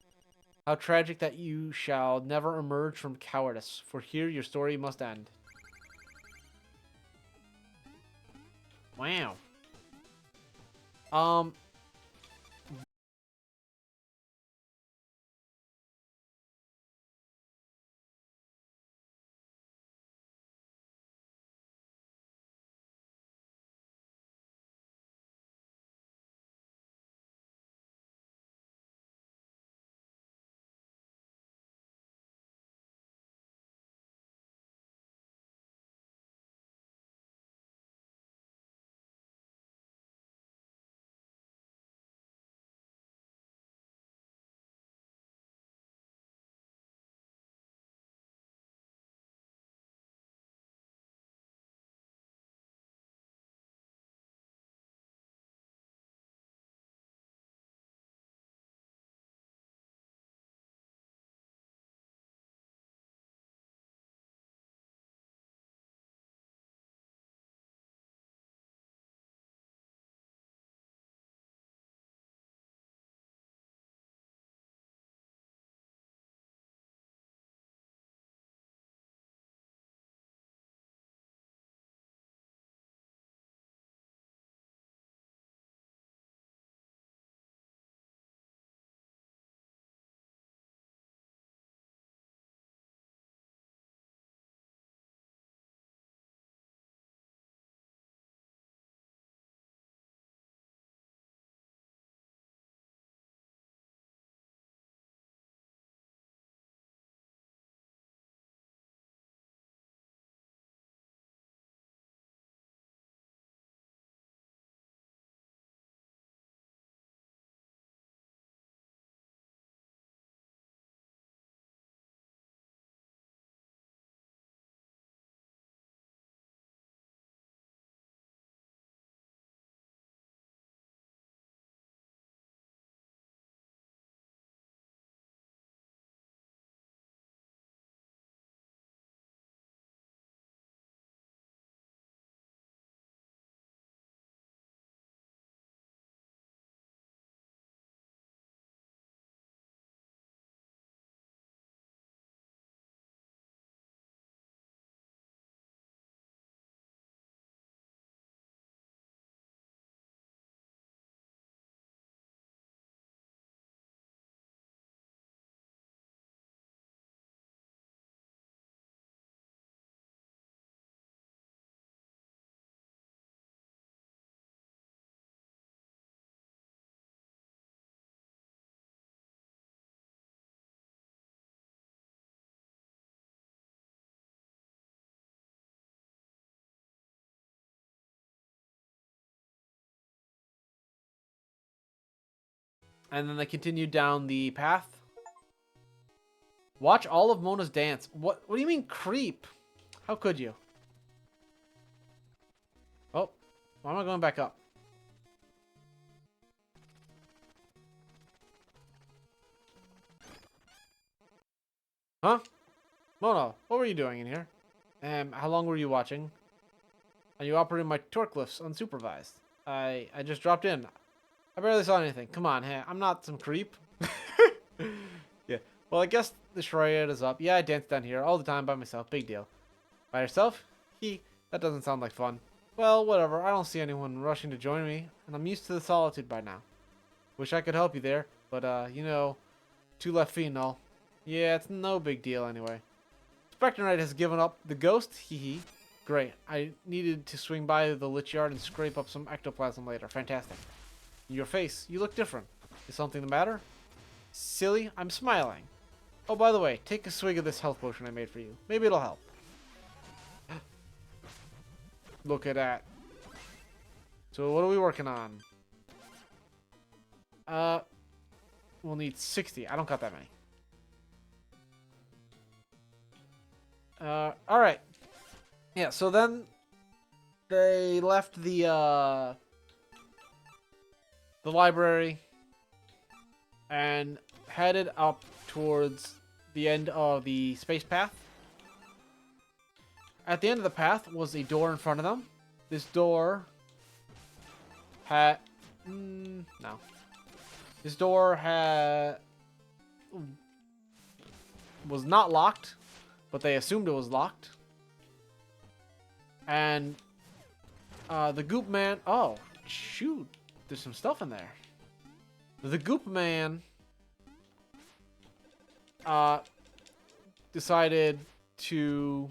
How tragic that you shall never emerge from cowardice, for here your story must end. Wow. And then they continued down the path. Watch all of Mona's dance. What do you mean creep? How could you? Oh, why am I going back up? Huh? Mona, what were you doing in here? How long were you watching? Are you operating my torque lifts unsupervised? I just dropped in. I barely saw anything. Come on, hey, I'm not some creep. Yeah. Well, I guess the Shroud is up. Yeah, I dance down here all the time by myself. Big deal. By yourself? That's That doesn't sound like fun. Well, whatever. I don't see anyone rushing to join me, and I'm used to the solitude by now. Wish I could help you there, but, you know, 2 left feet and all. Yeah, it's no big deal anyway. Spectre Knight has given up the ghost, hee hee. Great. I needed to swing by the Lich Yard and scrape up some ectoplasm later. Fantastic. Your face, you look different. Is something the matter? Silly, I'm smiling. Oh, by the way, take a swig of this health potion I made for you. Maybe it'll help. Look at that. So what are we working on? We'll need 60. I don't got that many. Alright. Yeah, so then they left the library and headed up towards the end of the space path. At the end of the path was a door in front of them. This door had... no. This door was not locked, but they assumed it was locked. And the Goop Man... Oh, shoot. There's some stuff in there. The Goop Man decided to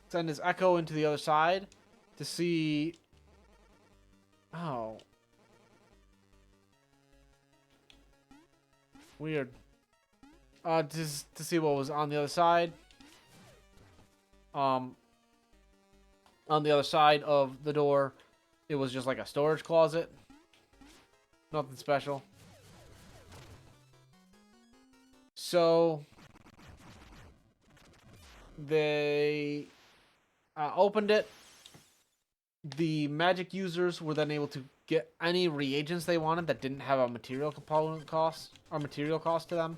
send his echo into the other side to see... Oh. Weird. To see what was on the other side. On the other side of the door, it was just like a storage closet. Nothing special. So they opened it. The magic users were then able to get any reagents they wanted that didn't have a material component cost or material cost to them,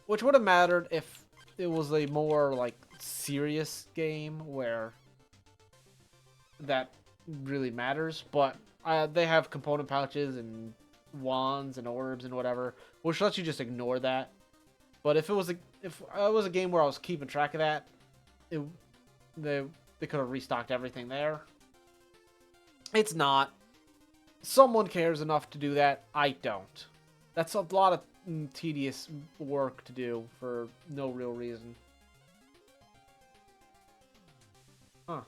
which would have mattered if it was a more like serious game where that really matters. But they have component pouches and wands and orbs and whatever, which lets you just ignore that. But if it was a game where I was keeping track of that, they could have restocked everything there. It's not. Someone cares enough to do that. I don't. That's a lot of tedious work to do for no real reason. Huh.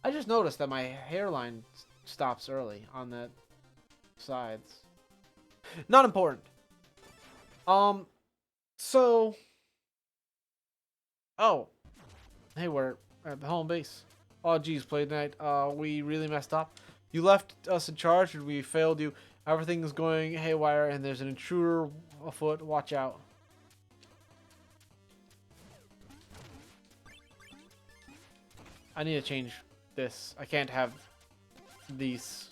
I just noticed that my hairline stops early on the sides. Not important. So... Oh. Hey, we're at the home base. Oh, geez, Play Night. We really messed up. You left us in charge and we failed you. Everything is going haywire and there's an intruder afoot. Watch out. I need to change this. I can't have these.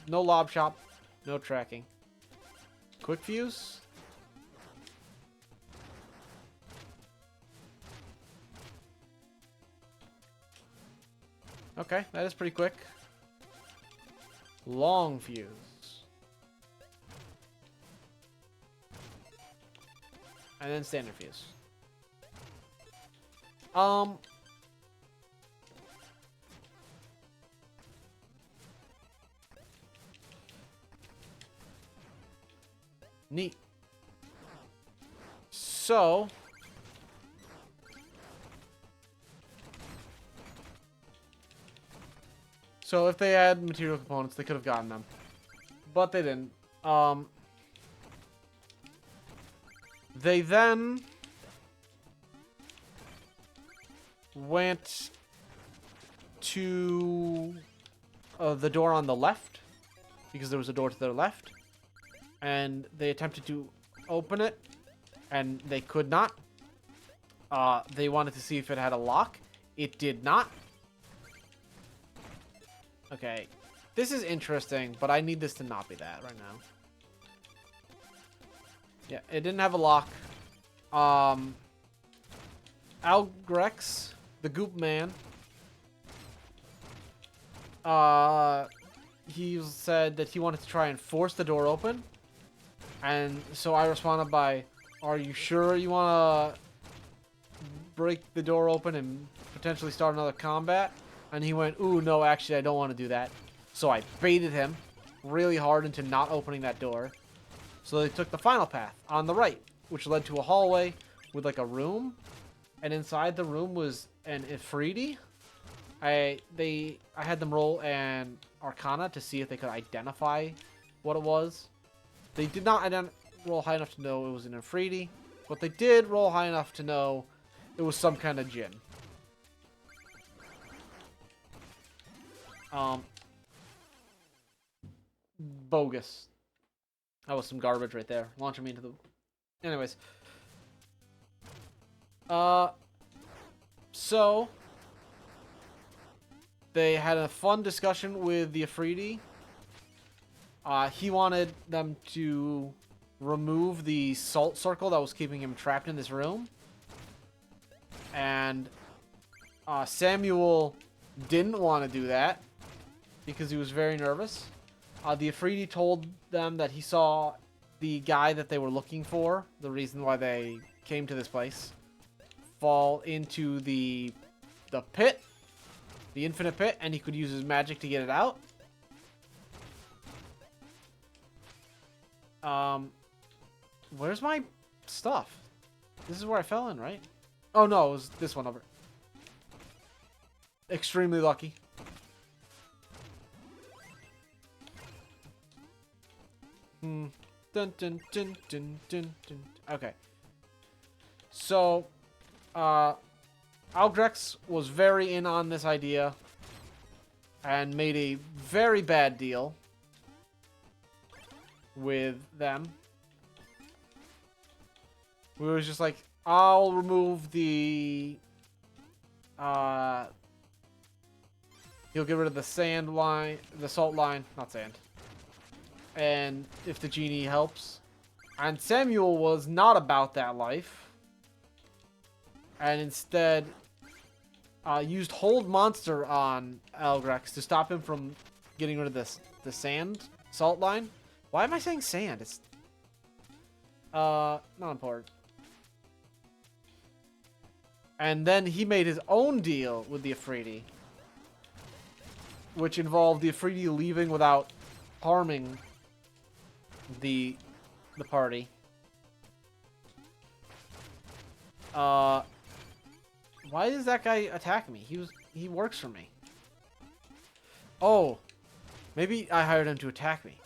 No lob shop. No tracking. Quick fuse. Okay, that is pretty quick. Long fuse. And then standard fuse. Neat. So... So if they had material components, they could have gotten them. But they didn't. They then went to the door on the left, because there was a door to their left. And they attempted to open it, and they could not. They wanted to see if it had a lock. It did not. Okay, this is interesting, but I need this to not be that right now. Yeah, it didn't have a lock. Algrex, the Goop Man, he said that he wanted to try and force the door open. And so I responded by, "Are you sure you want to break the door open and potentially start another combat?" And he went, "Ooh, no, actually, I don't want to do that." So I baited him really hard into not opening that door. So they took the final path on the right, which led to a hallway with like a room. And inside the room was an Ifriti. I had them roll an Arcana to see if they could identify what it was. They did not roll high enough to know it was an Ifriti, but they did roll high enough to know it was some kind of djinn. Bogus. That was some garbage right there. Launching me into the... Anyways. So... They had a fun discussion with the Ifriti. He wanted them to remove the salt circle that was keeping him trapped in this room. And Samuel didn't want to do that because he was very nervous. The Ifriti told them that he saw the guy that they were looking for, the reason why they came to this place, fall into the pit, the infinite pit, and he could use his magic to get it out. Where's my stuff? This is where I fell in, right? Oh no, it was this one over. Extremely lucky. Dun, dun, dun, dun, dun, dun. Okay. So, Algrex was very in on this idea and made a very bad deal with them. We was just like, I'll remove the... he'll get rid of the sand line, the salt line, not sand. And if the genie helps. And Samuel was not about that life. And instead used Hold Monster on Algrex to stop him from getting rid of the sand salt line. Why am I saying sand? It's not important. And then he made his own deal with the Ifriti, which involved the Ifriti leaving without harming the party. Why does that guy attack me? He works for me. Oh, maybe I hired him to attack me.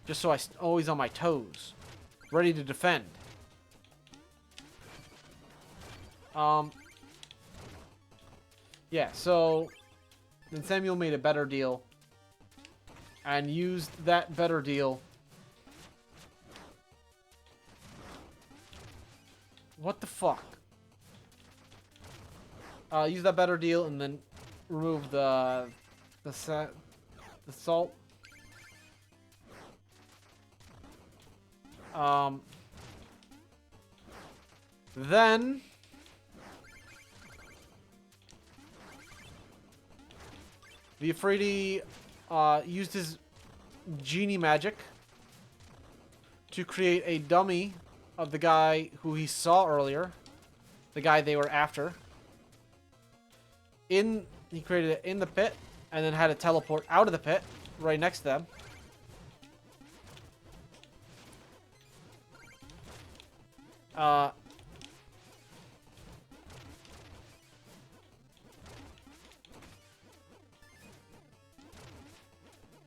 Just so I'm always on my toes, ready to defend. Yeah, so then Samuel made a better deal and used that better deal. What the fuck? Use that better deal and then remove the salt. Then the Ifriti used his genie magic to create a dummy of the guy who he saw earlier, the guy they were after. He created it in the pit and then had it teleport out of the pit right next to them.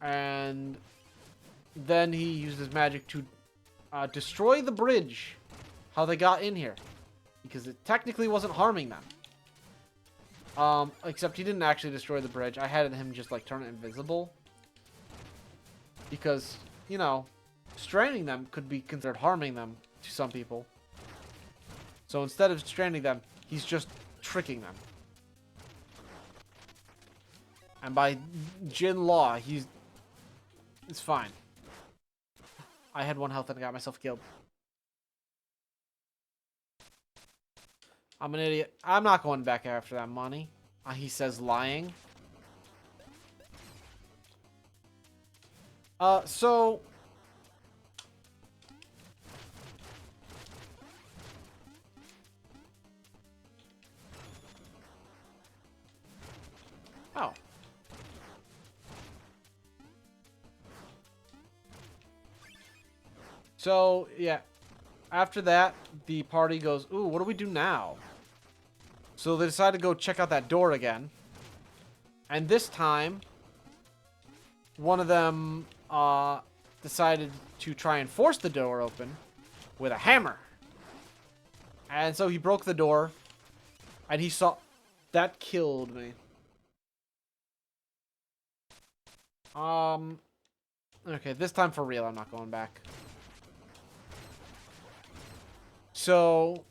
And then he used his magic to destroy the bridge. How they got in here. Because it technically wasn't harming them. Except he didn't actually destroy the bridge. I had him just like turn it invisible. Because, you know, stranding them could be considered harming them to some people. So instead of stranding them, he's just tricking them. And by Jin law, it's fine. I had 1 health and I got myself killed. I'm an idiot. I'm not going back after that money. He says, lying. So... Oh. So, yeah. After that, the party goes, ooh, what do we do now? So they decide to go check out that door again. And this time, one of them decided to try and force the door open with a hammer. And so he broke the door. And he saw... That killed me. Okay, this time for real, I'm not going back. So,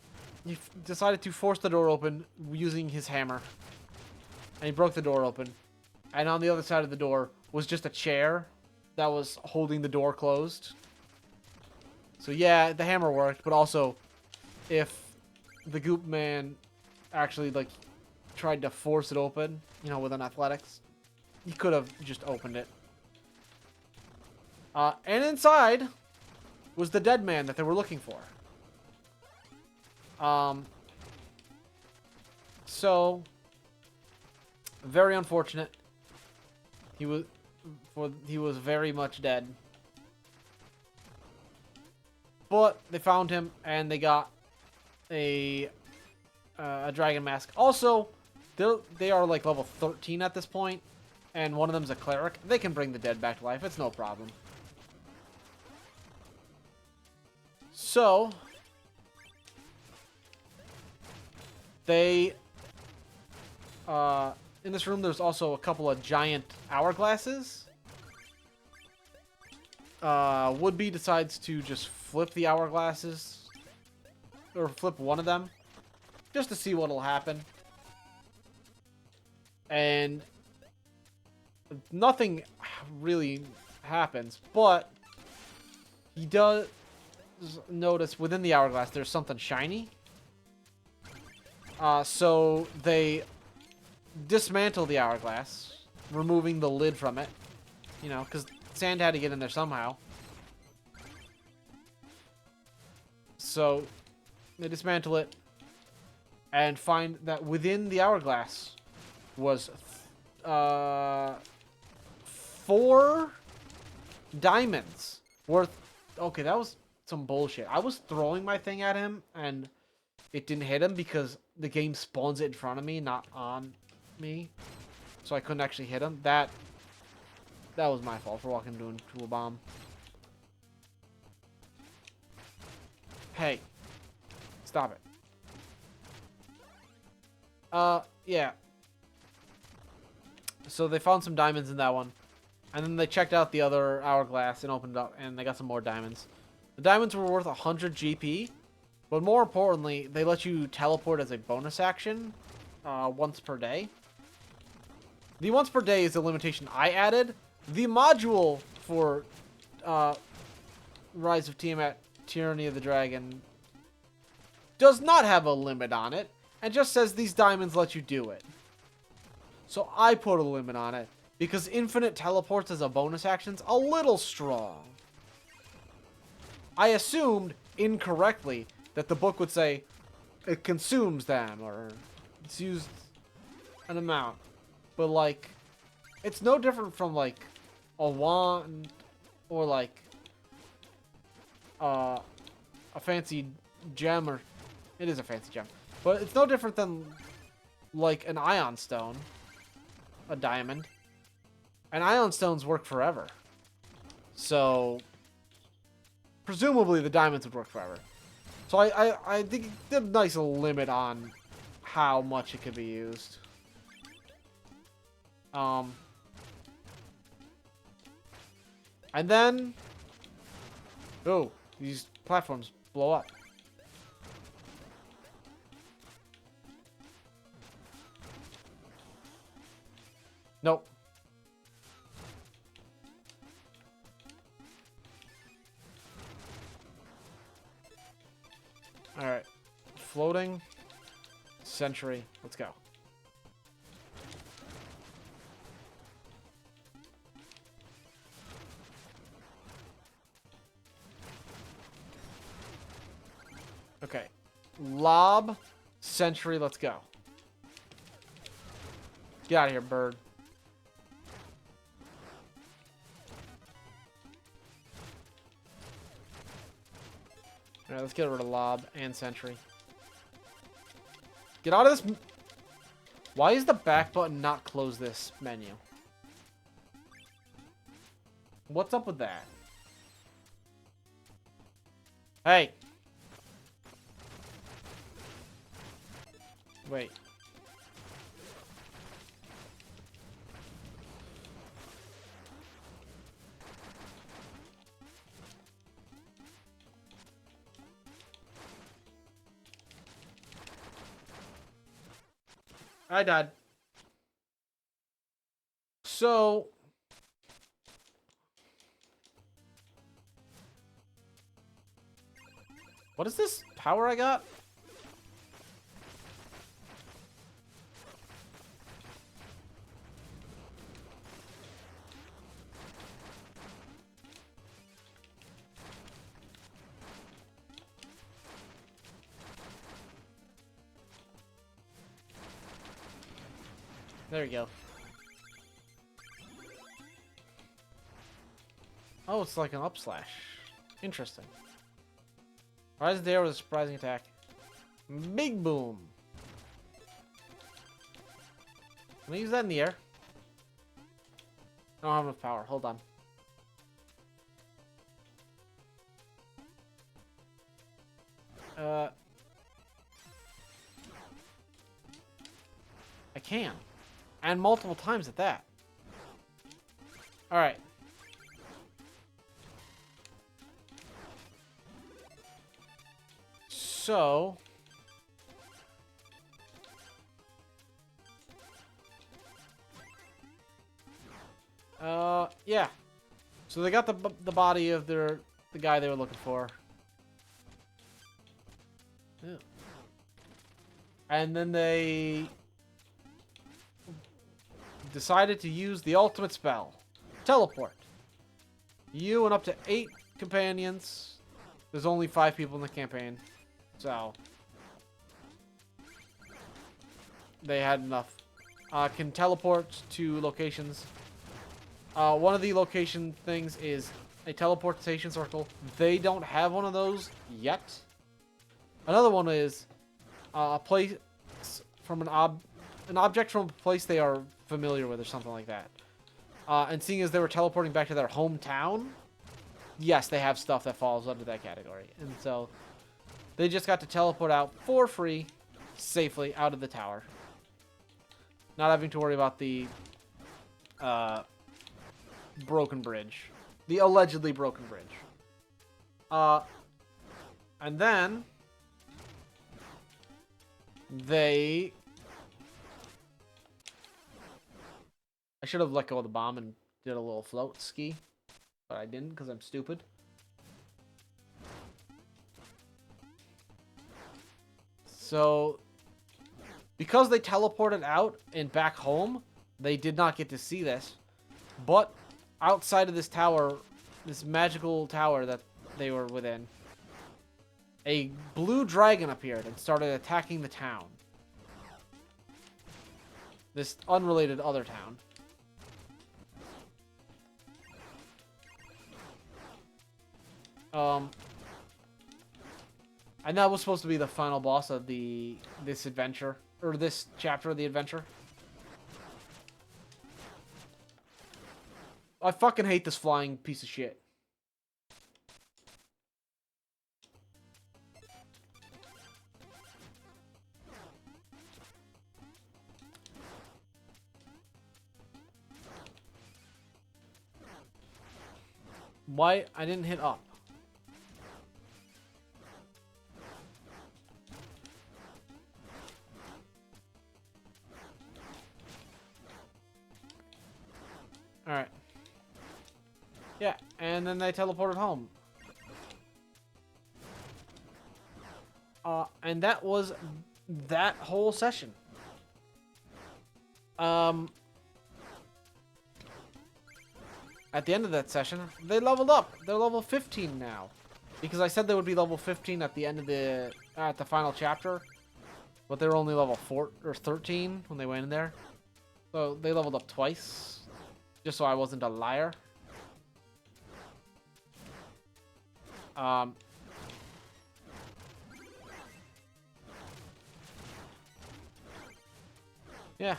he decided to force the door open using his hammer. And he broke the door open. And on the other side of the door was just a chair that was holding the door closed. So yeah, the hammer worked, but also, if the goop man actually, like, tried to force it open, you know, with an athletics, he could have just opened it. And inside was the dead man that they were looking for. So very unfortunate. He was very much dead. But they found him and they got a dragon mask. Also, they are like level 13 at this point, and one of them's a cleric. They can bring the dead back to life. It's no problem. So they in this room there's also a couple of giant hourglasses. Would-be decides to just flip the hourglasses, or flip one of them, just to see what'll happen. And nothing really happens, but he does notice within the hourglass there's something shiny. So they dismantle the hourglass, removing the lid from it. You know, because sand had to get in there somehow. So they dismantle it and find that within the hourglass was 4 diamonds worth. Okay, that was some bullshit. I was throwing my thing at him and it didn't hit him because the game spawns it in front of me, not on me. So I couldn't actually hit him. That was my fault for walking into a bomb. Hey. Stop it. Yeah. So they found some diamonds in that one. And then they checked out the other hourglass and opened it up, and they got some more diamonds. The diamonds were worth 100 GP. But more importantly, they let you teleport as a bonus action once per day. The once per day is the limitation I added. The module for Rise of Tiamat, Tyranny of the Dragon does not have a limit on it, and just says these diamonds let you do it. So I put a limit on it, because infinite teleports as a bonus action's a little strong. I assumed, incorrectly, that the book would say, it consumes them, or it's used an amount. But, like, it's no different from, like, a wand, or, like, a fancy gem, or... It is a fancy gem. But it's no different than, like, an ion stone. A diamond. And ion stones work forever. So, presumably the diamonds would work forever. So I think there's a nice limit on how much it could be used. And then... Oh, these platforms blow up. Nope. Alright. Floating. Century. Let's go. Okay. Lob, sentry, let's go. Get out of here, bird. Alright, let's get rid of lob and sentry. Get out of this. Why is the back button not close this menu? What's up with that? Hey. Wait. I died. So... what is this power I got? There you go. Oh, it's like an up slash. Interesting. Rise there with a surprising attack. Big boom. Can I use that in the air? I don't have enough power. Hold on. I can. And multiple times at that. Alright. So... yeah. So they got the body of the guy they were looking for. Ew. And then they decided to use the ultimate spell. Teleport. You and up to 8 companions. There's only 5 people in the campaign. So they had enough. Can teleport to locations. One of the location things is a teleportation circle. They don't have one of those yet. Another one is a place from an object from a place they are familiar with or something like that. And seeing as they were teleporting back to their hometown, yes, they have stuff that falls under that category. And so they just got to teleport out for free, safely out of the tower. Not having to worry about the broken bridge. The allegedly broken bridge. And then they... I should have let go of the bomb and did a little float ski. But I didn't because I'm stupid. So, because they teleported out and back home, they did not get to see this. But outside of this tower, this magical tower that they were within, a blue dragon appeared and started attacking the town. This unrelated other town. And that was supposed to be the final boss of this adventure, or this chapter of the adventure. I fucking hate this flying piece of shit. Why? I didn't hit up. Alright. Yeah, and then they teleported home. And that was that whole session. At the end of that session, they leveled up. They're level 15 now. Because I said they would be level 15 at the end of the final chapter, but they were only level 4 or 13 when they went in there. So they leveled up twice, just so I wasn't a liar. Yeah.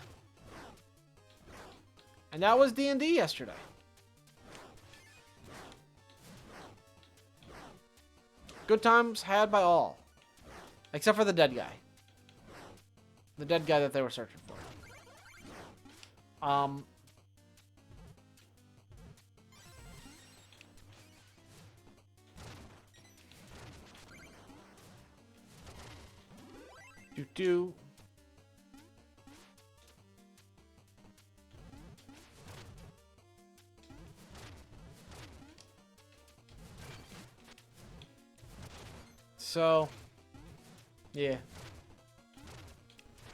And that was D&D yesterday. Good times had by all. Except for the dead guy. The dead guy that they were searching for. Do. So, yeah. It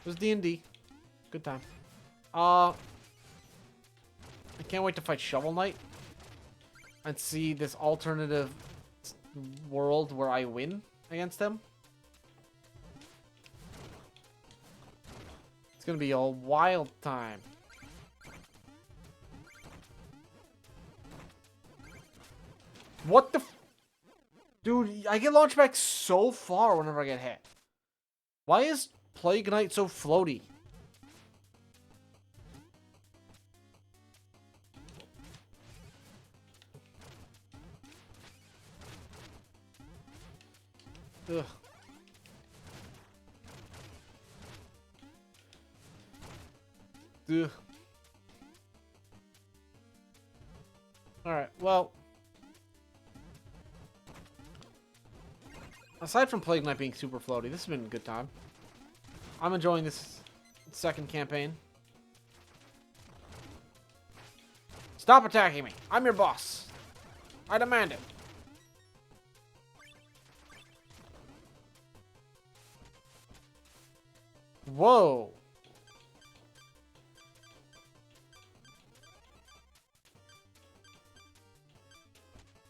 was D&D. Good time. I can't wait to fight Shovel Knight and see this alternative world where I win against them. It's gonna be a wild time. What the f— Dude, I get launched back so far whenever I get hit. Why is Plague Knight so floaty? Ugh. Ugh. Alright, well. Aside from Plague Knight being super floaty, this has been a good time. I'm enjoying this second campaign. Stop attacking me! I'm your boss! I demand it! Whoa!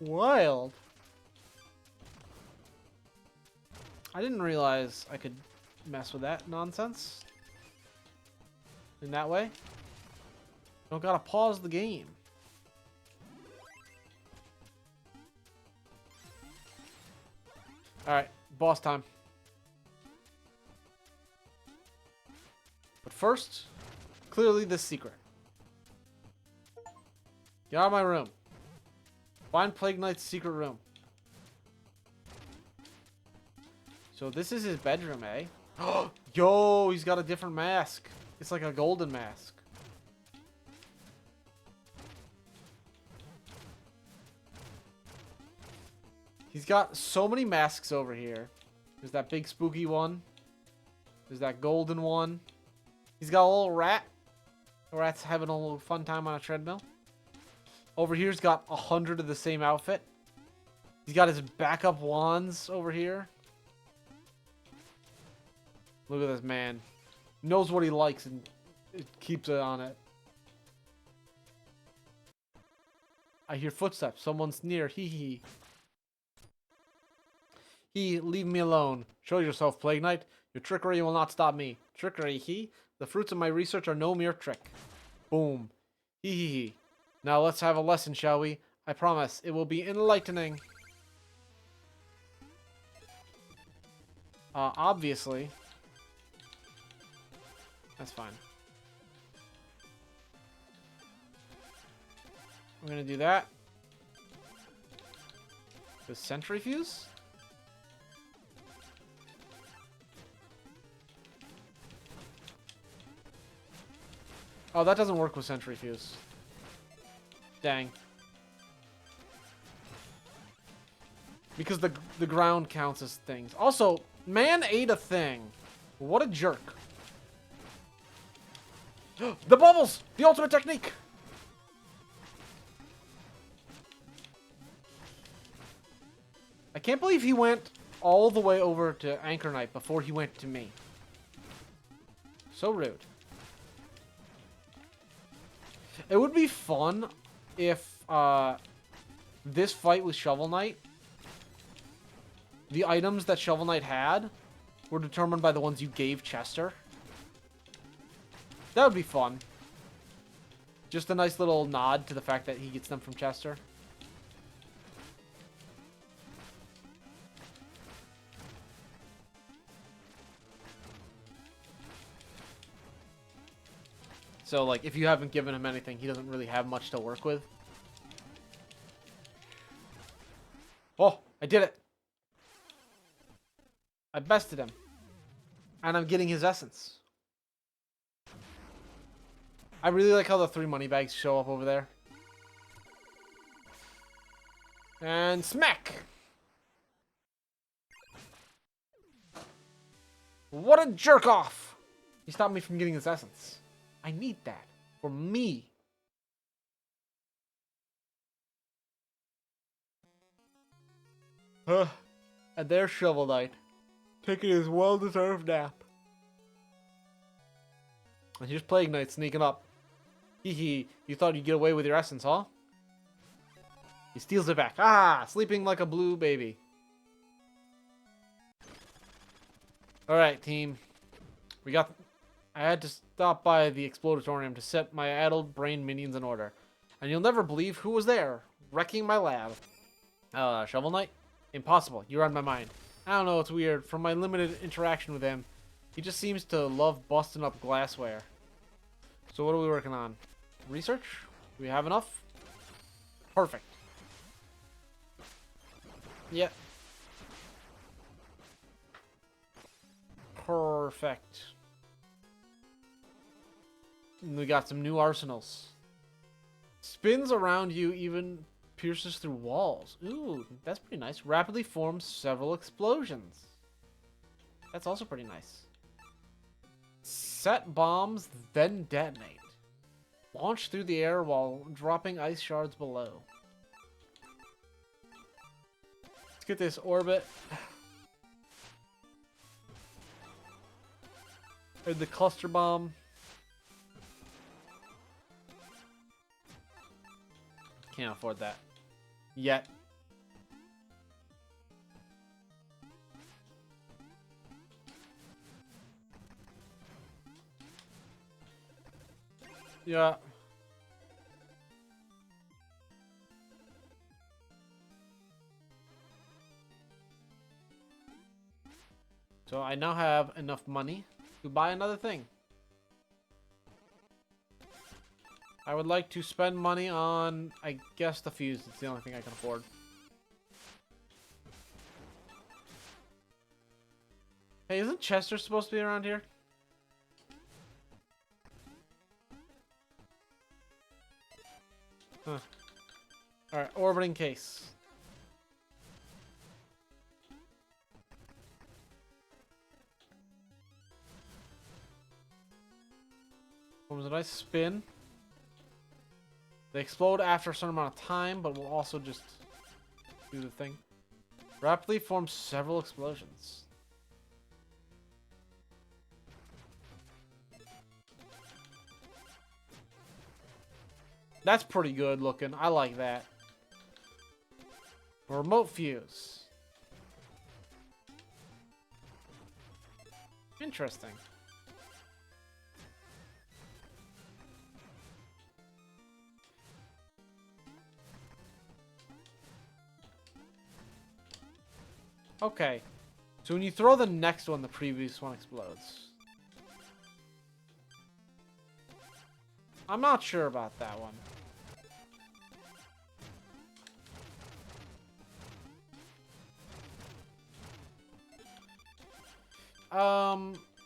Wild. I didn't realize I could mess with that nonsense in that way. Don't gotta pause the game. Alright, boss time. But first, clearly this secret. Get out of my room. Find Plague Knight's secret room. So this is his bedroom, eh? Yo, he's got a different mask. It's like a golden mask. He's got so many masks over here. There's that big spooky one. There's that golden one. He's got a little rat. The rat's having a little fun time on a treadmill. Over here's got 100 of the same outfit. He's got his backup wands over here. Look at this man. Knows what he likes and it keeps it on it. I hear footsteps. Someone's near. Hee hee. Leave me alone. Show yourself, Plague Knight. Your trickery will not stop me. Trickery, he? The fruits of my research are no mere trick. Boom. Hee hee hee. Now let's have a lesson, shall we? I promise it will be enlightening. Obviously. That's fine. I'm gonna do that. The sentry fuse? Oh, that doesn't work with sentry fuse. Dang. Because the ground counts as things. Also, man ate a thing. What a jerk. The bubbles! The ultimate technique! I can't believe he went all the way over to Anchor Knight before he went to me. So rude. It would be fun if this fight with Shovel Knight the items that Shovel Knight had were determined by the ones you gave Chester. That would be fun. Just a nice little nod to the fact that he gets them from Chester. So, like, if you haven't given him anything, he doesn't really have much to work with. Oh, I did it. I bested him. And I'm getting his essence. I really like how the 3 money bags show up over there. And smack! What a jerk off! He stopped me from getting his essence. I need that. For me. And there's Shovel Knight. Taking his well-deserved nap. And here's Plague Knight sneaking up. Hee hee, you thought you'd get away with your essence, huh? He steals it back. Ah, sleeping like a blue baby. Alright, team. I had to stop by the Explodatorium to set my addled brain minions in order. And you'll never believe who was there, wrecking my lab. Shovel Knight? Impossible, you're on my mind. I don't know, it's weird. From my limited interaction with him, he just seems to love busting up glassware. So what are we working on? Research? Do we have enough? Perfect. Yeah. Perfect. And we got some new arsenals. Spins around you, even pierces through walls. Ooh, that's pretty nice. Rapidly forms several explosions. That's also pretty nice. Set bombs, then detonate. Launch through the air while dropping ice shards below. Let's get this orbit. And the cluster bomb. Can't afford that. Yet. Yeah. So I now have enough money to buy another thing. I would like to spend money on, I guess, the fuse. It's the only thing I can afford. Hey, isn't Chester supposed to be around here? Huh. Alright, orbiting case. Forms a nice spin. They explode after a certain amount of time, but will also just do the thing. Rapidly forms several explosions. That's pretty good looking. I like that. Remote fuse. Interesting. Okay. So when you throw the next one, the previous one explodes. I'm not sure about that one.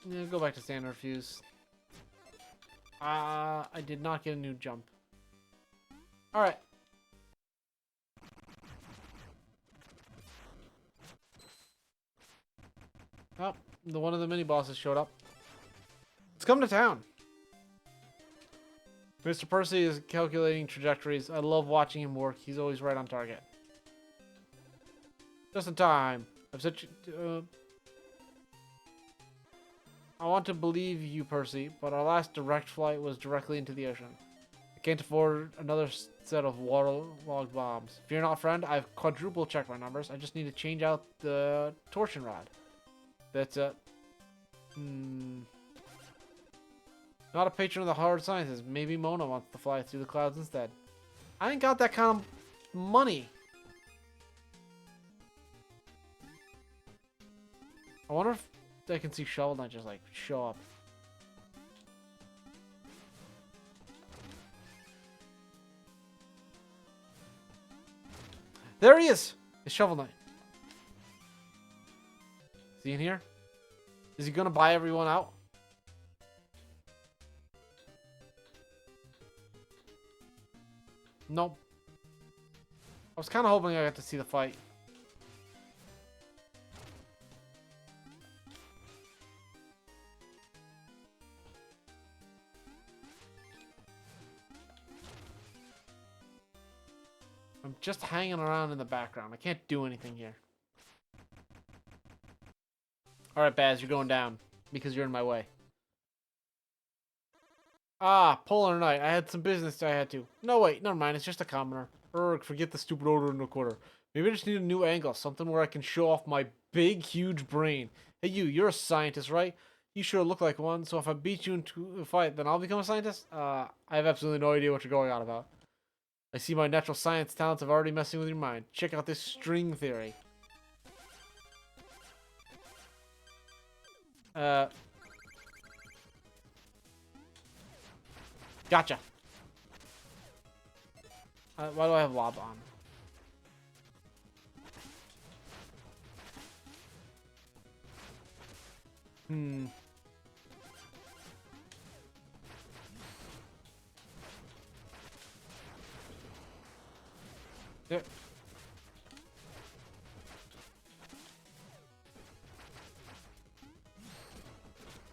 Yeah, go back to standard fuse. I did not get a new jump. Alright. Oh, one of the mini bosses showed up. Let's come to town. Mr. Percy is calculating trajectories. I love watching him work. He's always right on target. Just in time. I want to believe you, Percy, but our last direct flight was directly into the ocean. The Can't afford another set of waterlogged bombs. Fear not, friend. I've quadruple checked my numbers. I just need to change out the torsion rod. That's it. Not a patron of the hard sciences. Maybe Mona wants to fly through the clouds instead. I ain't got that kind of money. I wonder if I can see Shovel Knight just like show up. There he is! It's Shovel Knight. Is he in here? Is he gonna buy everyone out? Nope. I was kind of hoping I got to see the fight. I'm just hanging around in the background. I can't do anything here. Alright, Baz, you're going down. Because you're in my way. Ah, Polar Knight. I had some business I had to. No, wait. Never mind. It's just a commoner. Urgh, forget the stupid order in the corner. Maybe I just need a new angle. Something where I can show off my big, huge brain. Hey, you're a scientist, right? You sure look like one. So if I beat you into a fight, then I'll become a scientist? I have absolutely no idea what you're going on about. I see my natural science talents have already messing with your mind. Check out this string theory. Gotcha. Why do I have lob on? There.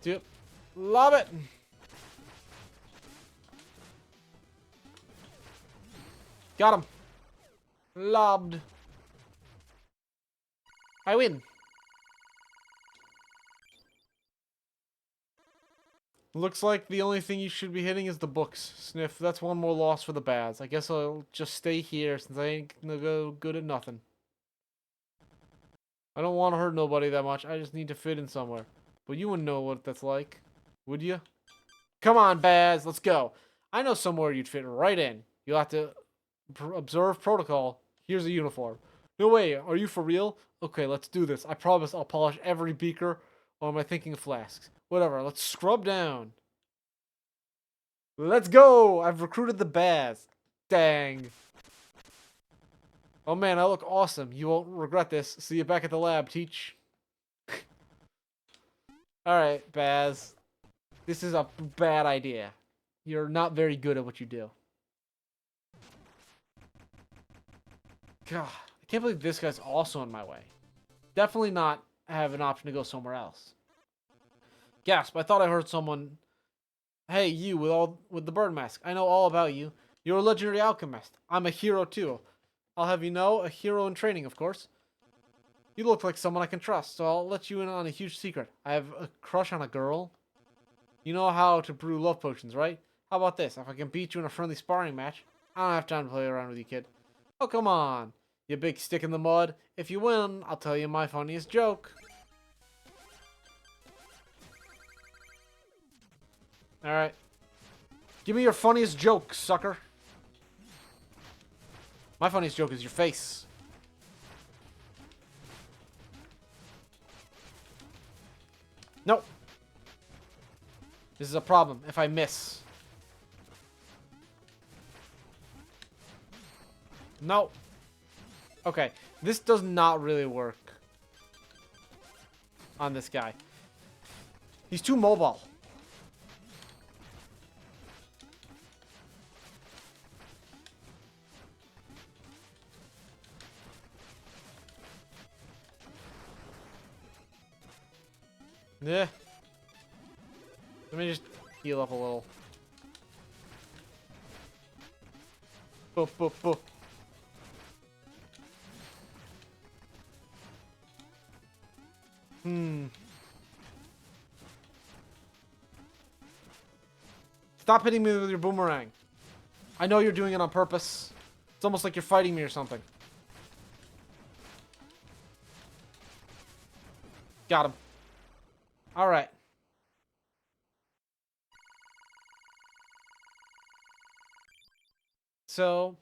Dude, love it. Got him. Lobbed. I win. Looks like the only thing you should be hitting is the books, Sniff. That's one more loss for the Baz. I guess I'll just stay here since I ain't gonna go good at nothing. I don't want to hurt nobody that much. I just need to fit in somewhere. But you wouldn't know what that's like, would you? Come on, Baz. Let's go. I know somewhere you'd fit right in. You'll have to observe protocol. Here's a uniform. No way. Are you for real? Okay, let's do this. I promise I'll polish every beaker. Or am I thinking of flasks? Whatever. Let's scrub down. Let's go. I've recruited the Baz. Dang. Oh man, I look awesome. You won't regret this. See you back at the lab, Teach. Alright, Baz. This is a bad idea. You're not very good at what you do. God, I can't believe this guy's also in my way. Definitely not have an option to go somewhere else. Gasp, I thought I heard someone. Hey, you with the bird mask. I know all about you. You're a legendary alchemist. I'm a hero too. I'll have you know, a hero in training, of course. You look like someone I can trust, so I'll let you in on a huge secret. I have a crush on a girl. You know how to brew love potions, right? How about this? If I can beat you in a friendly sparring match, I don't have time to play around with you, kid. Oh, come on. You big stick in the mud. If you win, I'll tell you my funniest joke. Alright. Give me your funniest joke, sucker. My funniest joke is your face. Nope. This is a problem if I miss. No. Okay. This does not really work on this guy. He's too mobile. Yeah. Let me just heal up a little. Boop, boop, boop. Stop hitting me with your boomerang. I know you're doing it on purpose. It's almost like you're fighting me or something. Got him. Alright. So,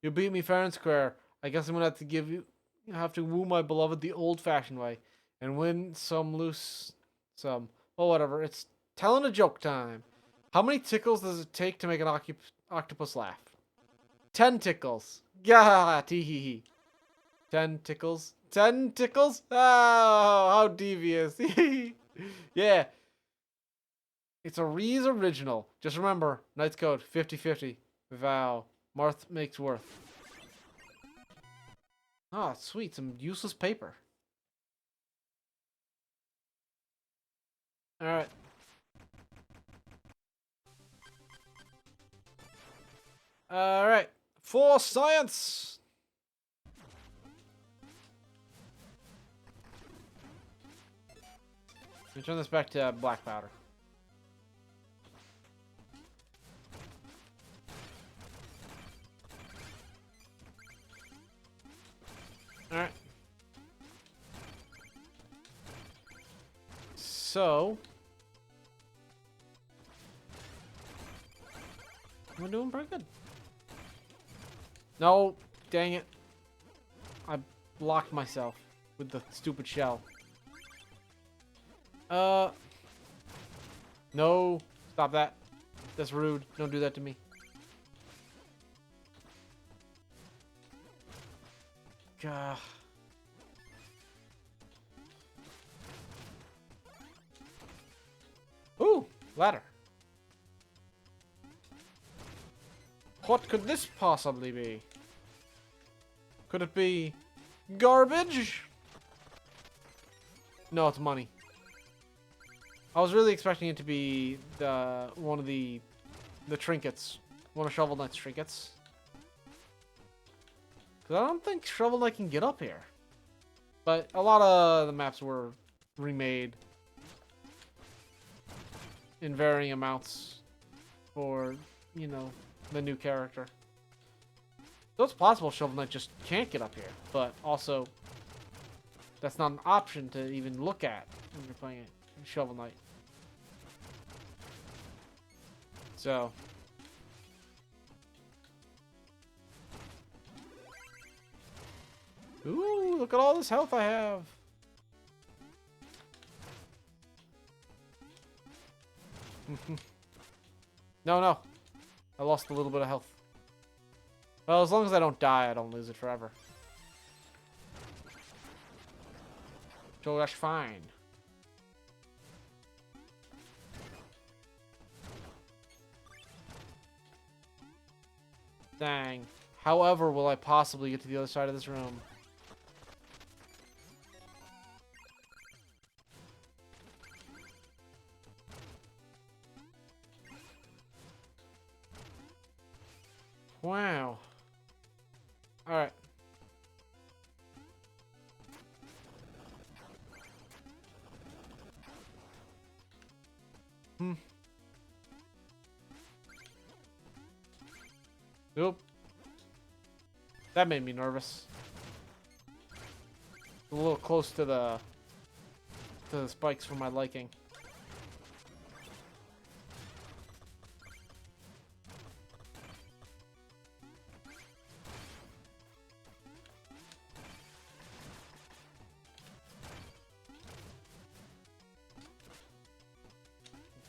you beat me fair and square. I guess I'm gonna have to have to woo my beloved the old-fashioned way, and win some, lose some. Well, whatever. It's telling a joke time. How many tickles does it take to make an octopus laugh? 10 tickles. Gah, tee hee hee. 10 tickles. 10 tickles? Oh, how devious. Yeah. It's a Reese original. Just remember, Knight's Code 50/50. Vow. Marth makes worth. Oh, sweet. Some useless paper. Alright. Alright. For science! Let me turn this back to black powder. Alright. So. We're doing pretty good. No, dang it. I blocked myself with the stupid shell. No. Stop that. That's rude. Don't do that to me. Gah. Ooh, ladder. What could this possibly be? Could it be garbage? No, it's money. I was really expecting it to be one of the trinkets, one of Shovel Knight's trinkets. Cause I don't think Shovel Knight can get up here. But a lot of the maps were remade in varying amounts for, you know, the new character. So it's possible Shovel Knight just can't get up here, but also that's not an option to even look at when you're playing Shovel Knight. So ooh, look at all this health I have. No. I lost a little bit of health. Well, as long as I don't die, I don't lose it forever. So that's fine. Dang. However, will I possibly get to the other side of this room? Wow. Alright. Nope. That made me nervous. A little close to the spikes for my liking.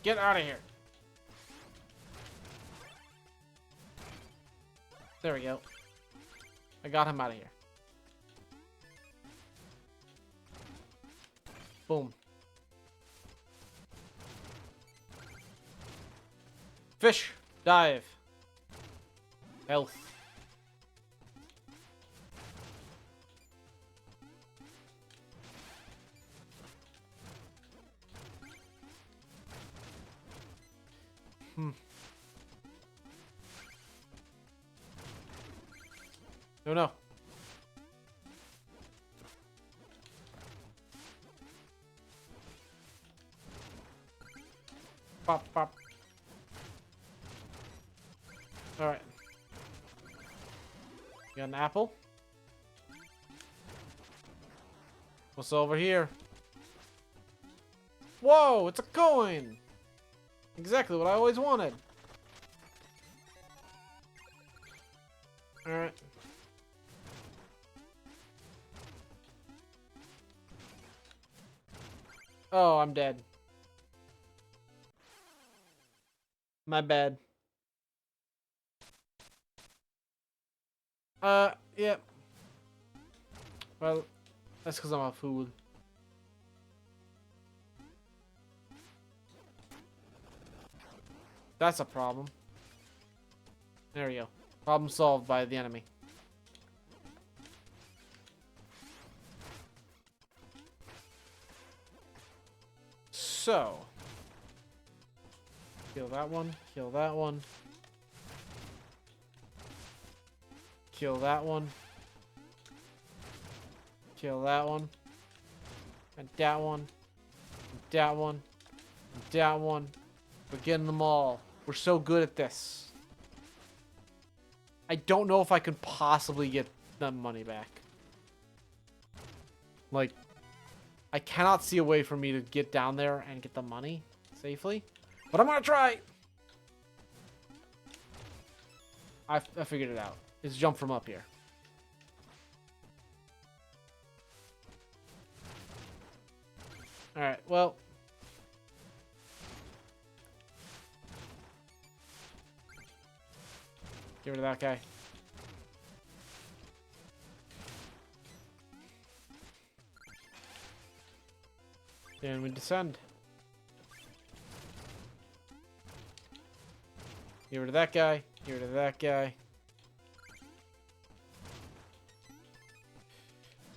Get out of here. There we go. I got him out of here. Boom. Fish. Dive. Health. No. Pop. Alright. Got an apple. What's over here? Whoa, it's a coin! Exactly what I always wanted. Alright. Oh, I'm dead. My bad. Yeah. Well, that's because I'm out of food. That's a problem. There we go. Problem solved by the enemy. So. Kill that one. Kill that one. Kill that one. Kill that one. And that one. And that one. And that one. We're getting them all. We're so good at this. I don't know if I could possibly get the money back. Like, I cannot see a way for me to get down there and get the money safely. But I'm gonna try! I figured it out. It's jump from up here. Alright, well. Get rid of that guy. Then we descend. Get rid of that guy. Get rid of that guy.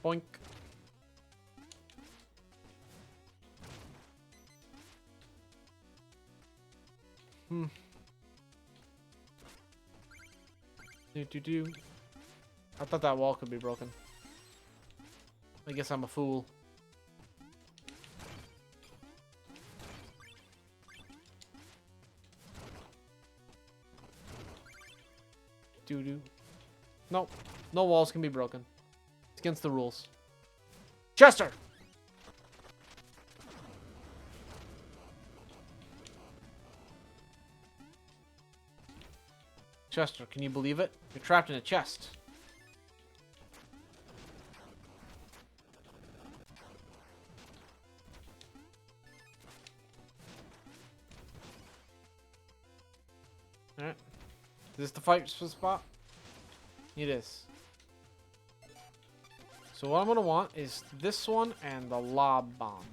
Boink. Do. I thought that wall could be broken. I guess I'm a fool. Do. Nope. No walls can be broken. It's against the rules. Chester! Chester, can you believe it? You're trapped in a chest. Alright. Is this the fight spot? It is. So what I'm gonna want is this one and the lob bomb.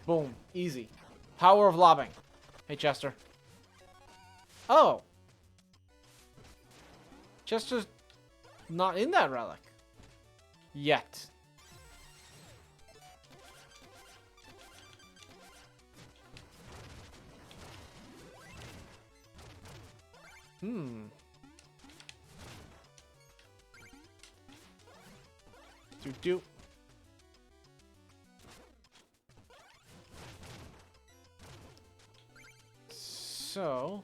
Boom. Easy. Power of lobbing. Hey, Chester. Oh. Chester's not in that relic. Yet. Do. So.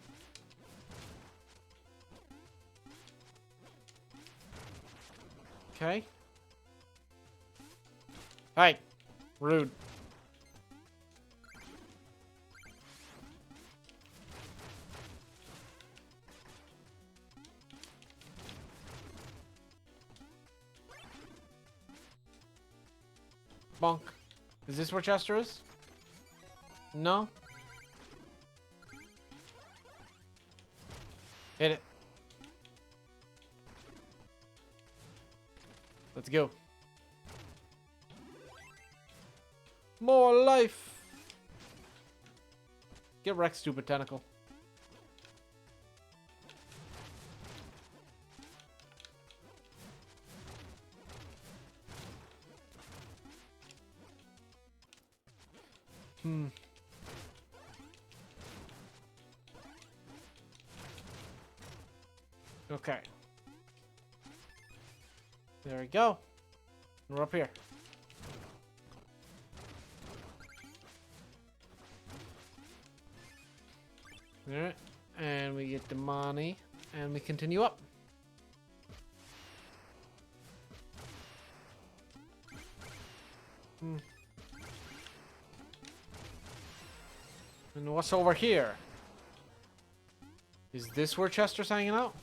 Okay. Hey. Rude. Bonk. Is this where Chester is? No? Hit it. Let's go. More life. Get wrecked, stupid tentacle. Okay. There we go. We're up here. Alright. And we get the money. And we continue up. And what's over here? Is this where Chester's hanging out?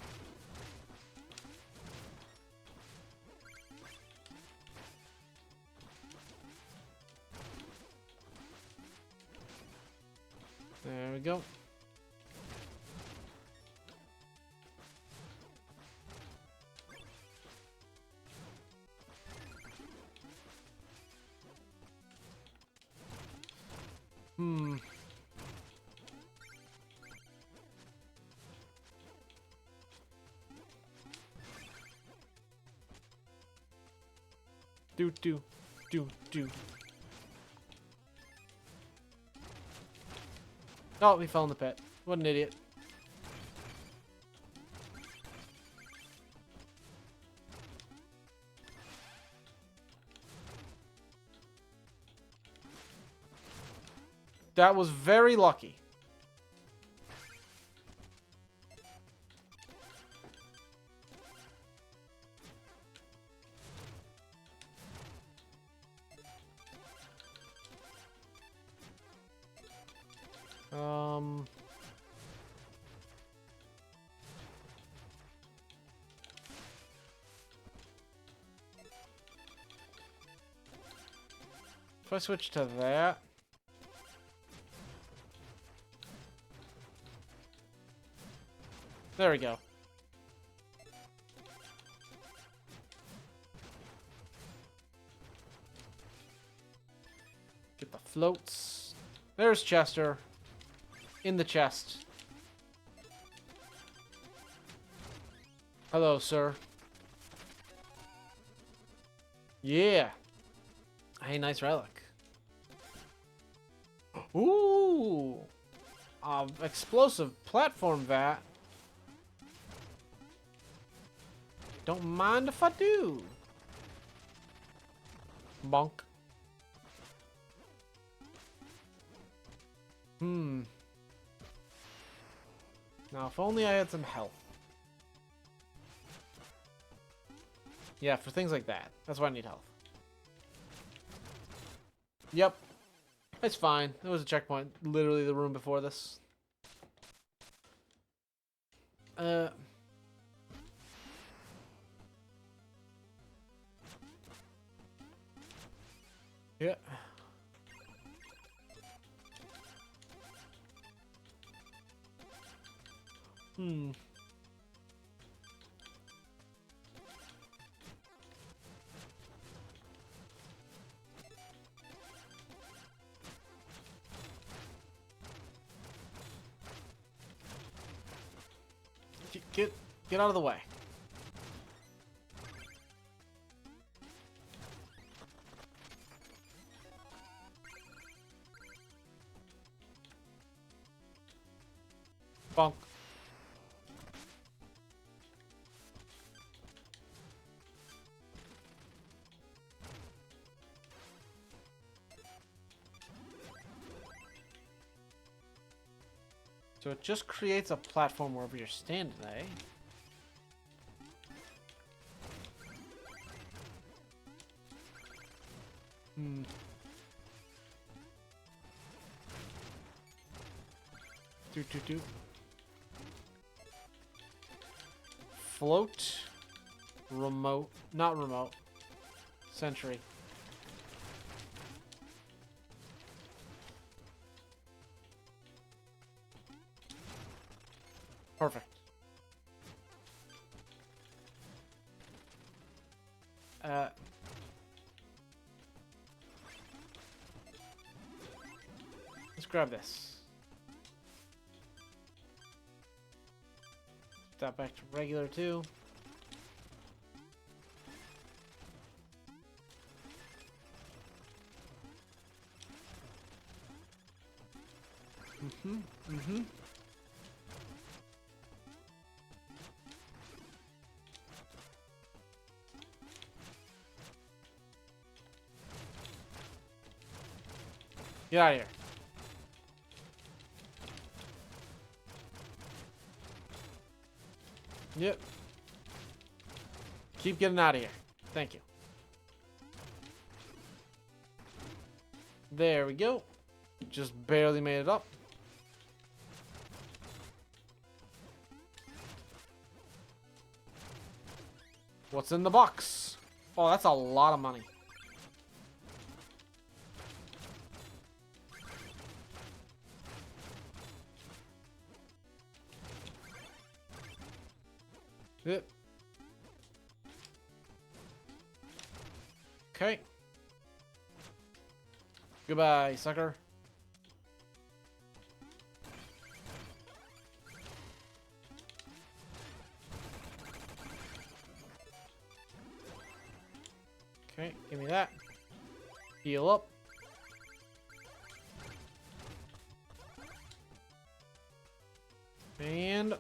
There we go. Do. Oh, he fell in the pit. What an idiot. That was very lucky. If I switch to that. There we go. Get the floats. There's Chester. In the chest. Hello, sir. Yeah. Hey, nice relic. Ooh. Explosive platform vat. Don't mind if I do. Bonk. Now, if only I had some health. Yeah, for things like that. That's why I need health. Yep. It's fine. There was a checkpoint. Literally the room before this. Yeah. Get out of the way. Bonk. So it just creates a platform wherever you're standing, eh? Do. Float. Remote. Not remote. Sentry. Perfect. Let's grab this. That back to regular too. Get out of here. Yep. Keep getting out of here. Thank you. There we go. Just barely made it up. What's in the box? Oh, that's a lot of money. Yep. Okay. Goodbye, sucker. Okay, give me that. Heal up. And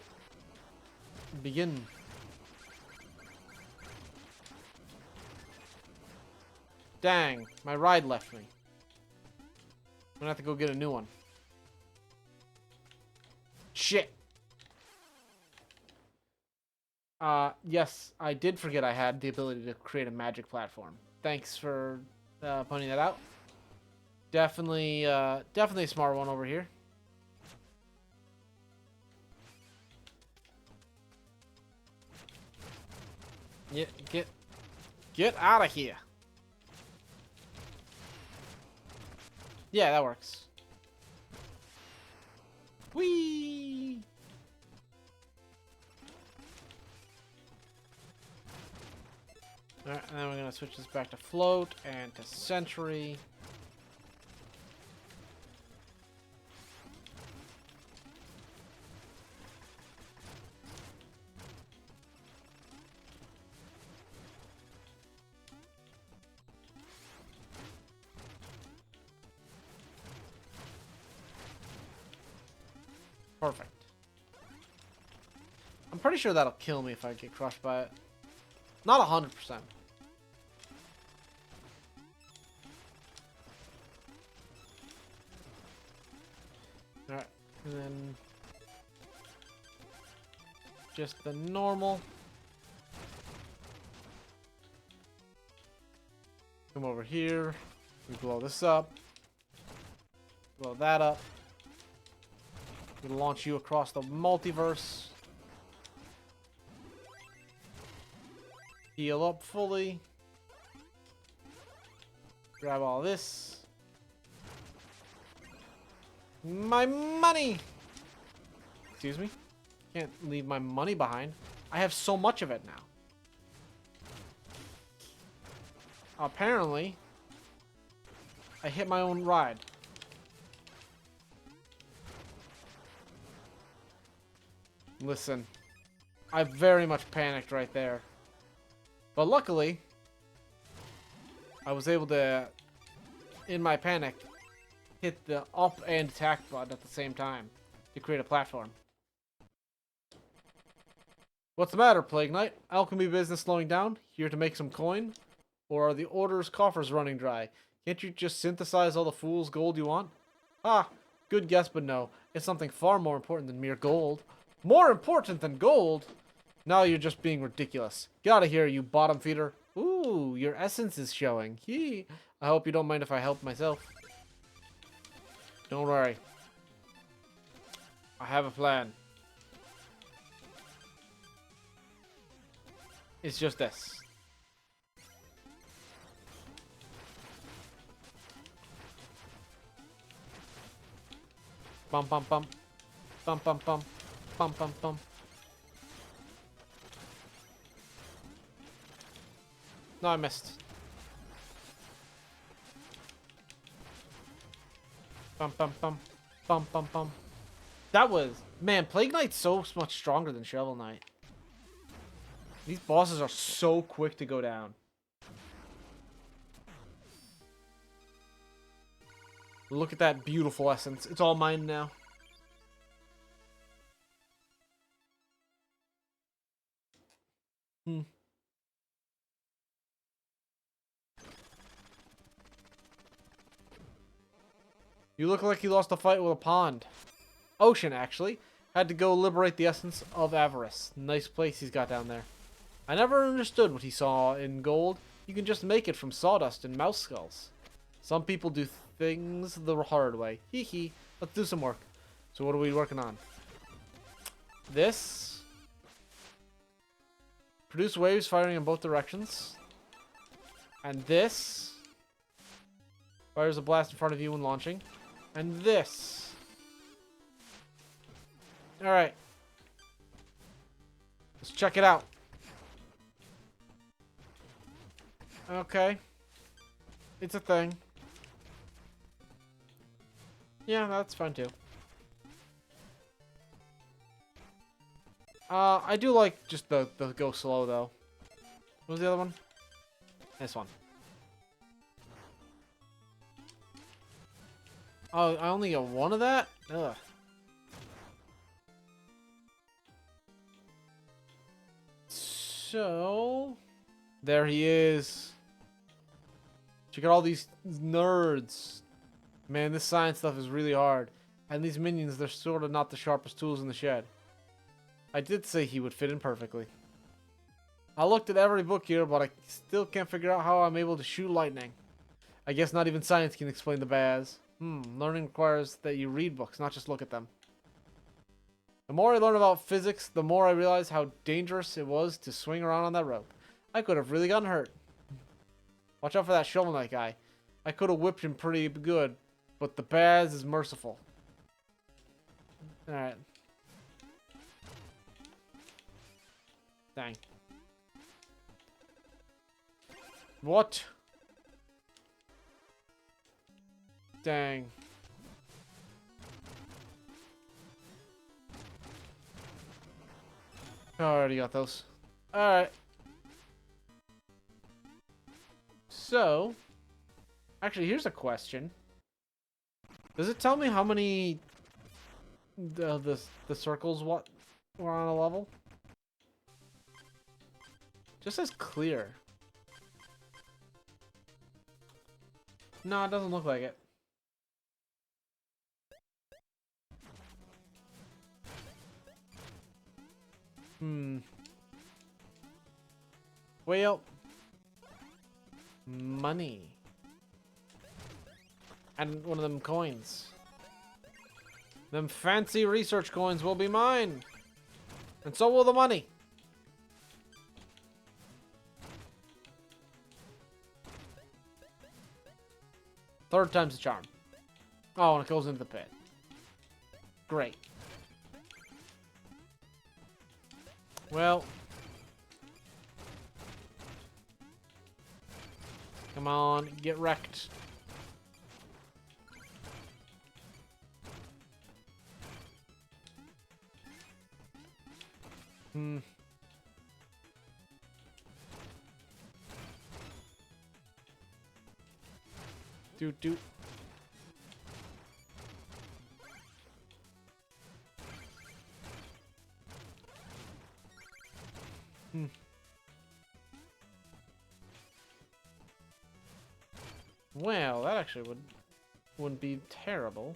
begin. Dang, my ride left me. I'm gonna have to go get a new one. Shit. Yes, I did forget I had the ability to create a magic platform. Thanks for pointing that out. Definitely, definitely a smart one over here. Yeah, get out of here. Yeah, that works. Whee! Alright, and then we're gonna switch this back to float and to sentry. Perfect. I'm pretty sure that'll kill me if I get crushed by it. Not 100%. Alright, and then just the normal. Come over here. We blow this up. Blow that up. We launch you across the multiverse. Heal up fully. Grab all this. My money! Excuse me? Can't leave my money behind. I have so much of it now. Apparently, I hit my own ride. Listen, I very much panicked right there. But luckily, I was able to, in my panic, hit the up and attack button at the same time to create a platform. What's the matter, Plague Knight? Alchemy business slowing down? Here to make some coin? Or are the Order's coffers running dry? Can't you just synthesize all the fool's gold you want? Ah, good guess, but no. It's something far more important than mere gold. More important than gold? Now you're just being ridiculous. Get out of here, you bottom feeder. Ooh, your essence is showing. Yee. I hope you don't mind if I help myself. Don't worry. I have a plan. It's just this. Bum bum bum. Bum bum bum. Bum bum bum. No, I missed. Bum bum bum. Bum bum bum. That was... Man, Plague Knight's so much stronger than Shovel Knight. These bosses are so quick to go down. Look at that beautiful essence. It's all mine now. Hmm. You look like you lost a fight with a pond. Ocean, actually. Had to go liberate the essence of avarice. Nice place he's got down there. I never understood what he saw in gold. You can just make it from sawdust and mouse skulls. Some people do things the hard way. Hee hee. Let's do some work. So what are we working on? This. Produce waves firing in both directions. And this. Fires a blast in front of you when launching. And this. Alright. Let's check it out. Okay. It's a thing. Yeah, that's fun too. I do like just the go slow though. What was the other one? This one. Oh, I only got one of that? Ugh. So... there he is. Check out all these nerds. Man, this science stuff is really hard. And these minions, they're sort of not the sharpest tools in the shed. I did say he would fit in perfectly. I looked at every book here, but I still can't figure out how I'm able to shoot lightning. I guess not even science can explain the Baz. Learning requires that you read books, not just look at them. The more I learn about physics, the more I realize how dangerous it was to swing around on that rope. I could have really gotten hurt. Watch out for that Shovel Knight guy. I could have whipped him pretty good, but the Baz is merciful. Alright. Dang. What? Dang. I already got those. Alright. So, actually, here's a question. Does it tell me how many the circles what were on a level? Just says clear. No, it doesn't look like it. Well, money. And one of them coins. Them fancy research coins will be mine. And so will the money. Third time's the charm. Oh, and it goes into the pit. Great. Well. Come on, get wrecked. Doot. Well, that actually wouldn't be terrible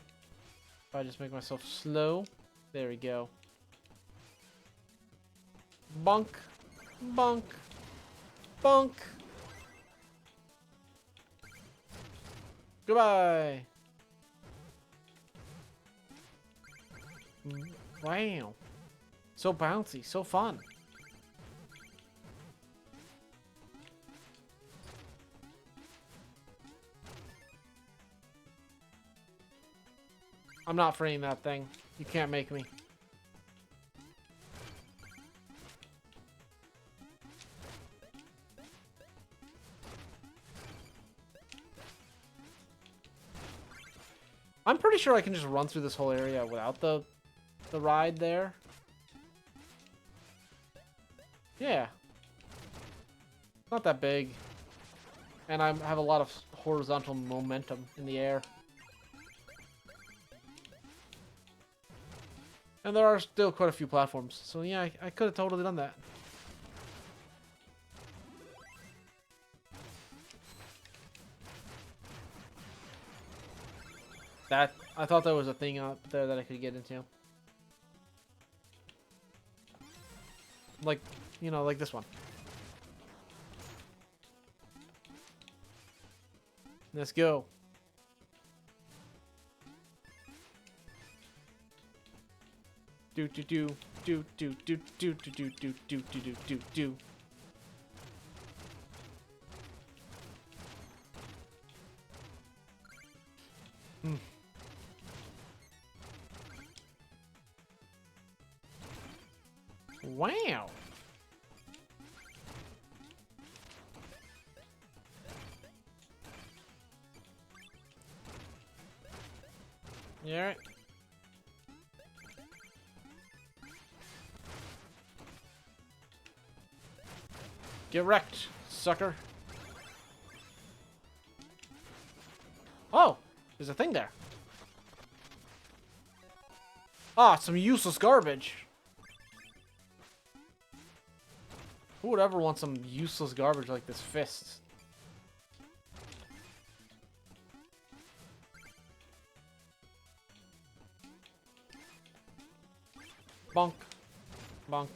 if I just make myself slow. There we go. Bonk, bonk, bonk. Goodbye. Wow. So bouncy, so fun. I'm not freeing that thing. You can't make me. I'm pretty sure I can just run through this whole area without the ride there. Yeah. Not that big. And I have a lot of horizontal momentum in the air. And there are still quite a few platforms. So yeah, I could have totally done that. I thought there was a thing up there that I could get into. Like, you know, like this one. Let's go. Do do do do do do do do do do do do do do. Wow. You alright? Get wrecked, sucker. Oh, there's a thing there. Ah, some useless garbage. Who would ever want some useless garbage like this fist? Bonk. Bonk.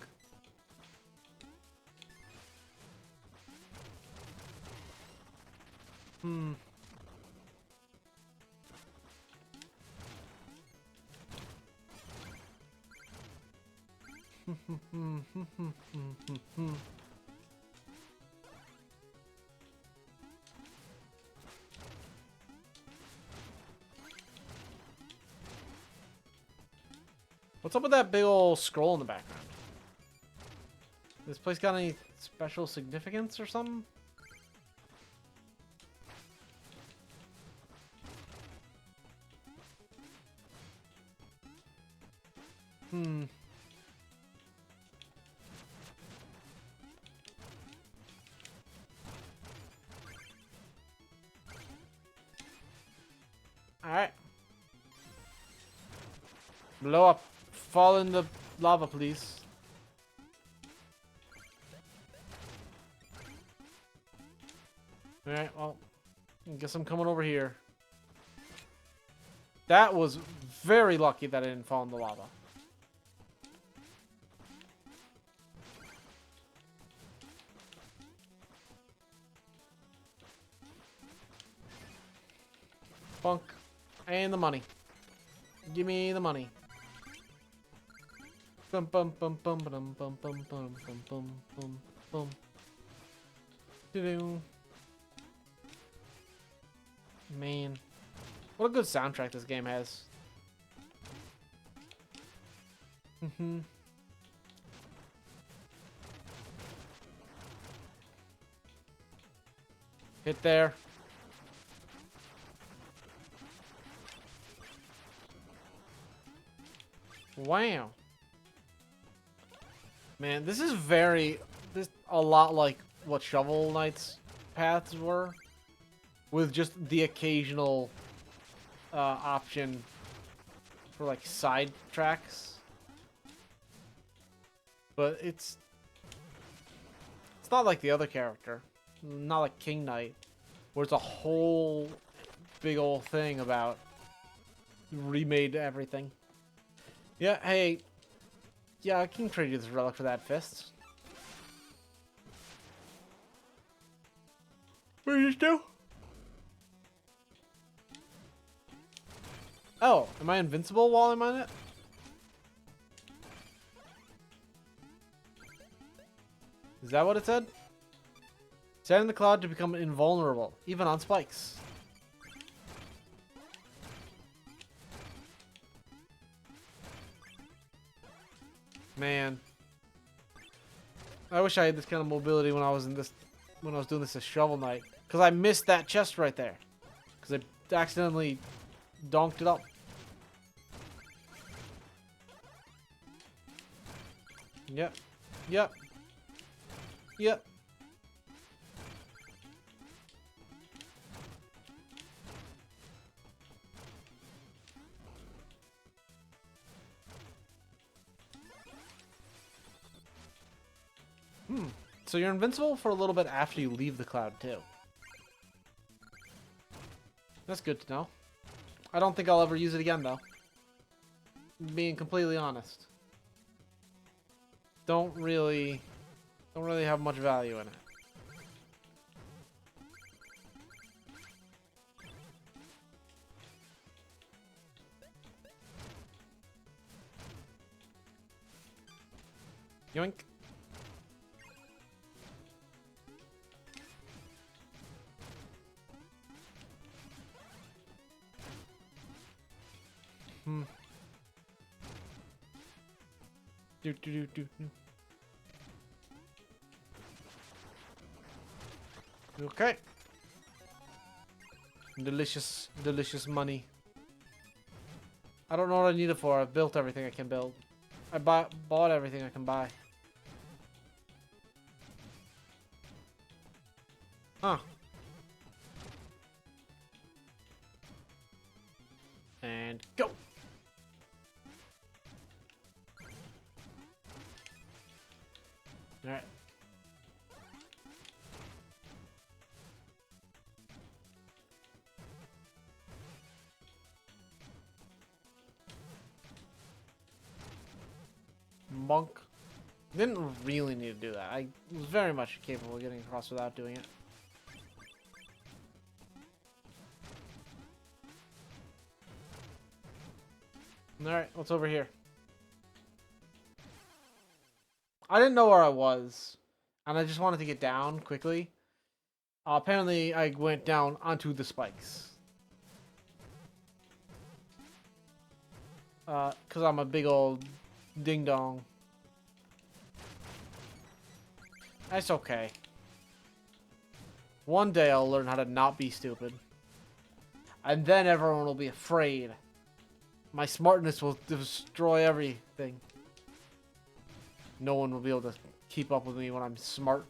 Hmm. What's up with that big old scroll in the background? This place got any special significance or something? Hmm. Alright. Blow up. Fall in the lava, please. Alright, well, I guess I'm coming over here. That was very lucky that I didn't fall in the lava. Bunk. And the money. Give me the money. Bum bum bum bum bum bum bum bum bum bum bum bum. Doo-doo. Man. What a good soundtrack this game has. Hit there. Wow. Man, this is a lot like what Shovel Knight's paths were, with just the occasional option for like side tracks. But it's not like the other character, not like King Knight, where it's a whole big old thing about remade everything. Yeah, hey. Yeah, I can trade you this relic for that fist. What did you do? Oh, am I invincible while I'm on it? Is that what it said? Stand in the cloud to become invulnerable, even on spikes. Man, I wish I had this kind of mobility when I was doing this as Shovel Knight, because I missed that chest right there, because I accidentally donked it up. Yep, yep, yep. So you're invincible for a little bit after you leave the cloud, too. That's good to know. I don't think I'll ever use it again, though. Being completely honest. Don't really have much value in it. Yoink. Do. Okay. Delicious, delicious money. I don't know what I need it for. I've built everything I can build. I bought everything I can buy. Huh. And go. All right. Monk. Didn't really need to do that. I was very much capable of getting across without doing it. Alright, what's over here? I didn't know where I was, and I just wanted to get down quickly. Apparently, I went down onto the spikes. Because I'm a big old ding-dong. That's okay. One day I'll learn how to not be stupid. And then everyone will be afraid. My smartness will destroy everything. No one will be able to keep up with me when I'm smart.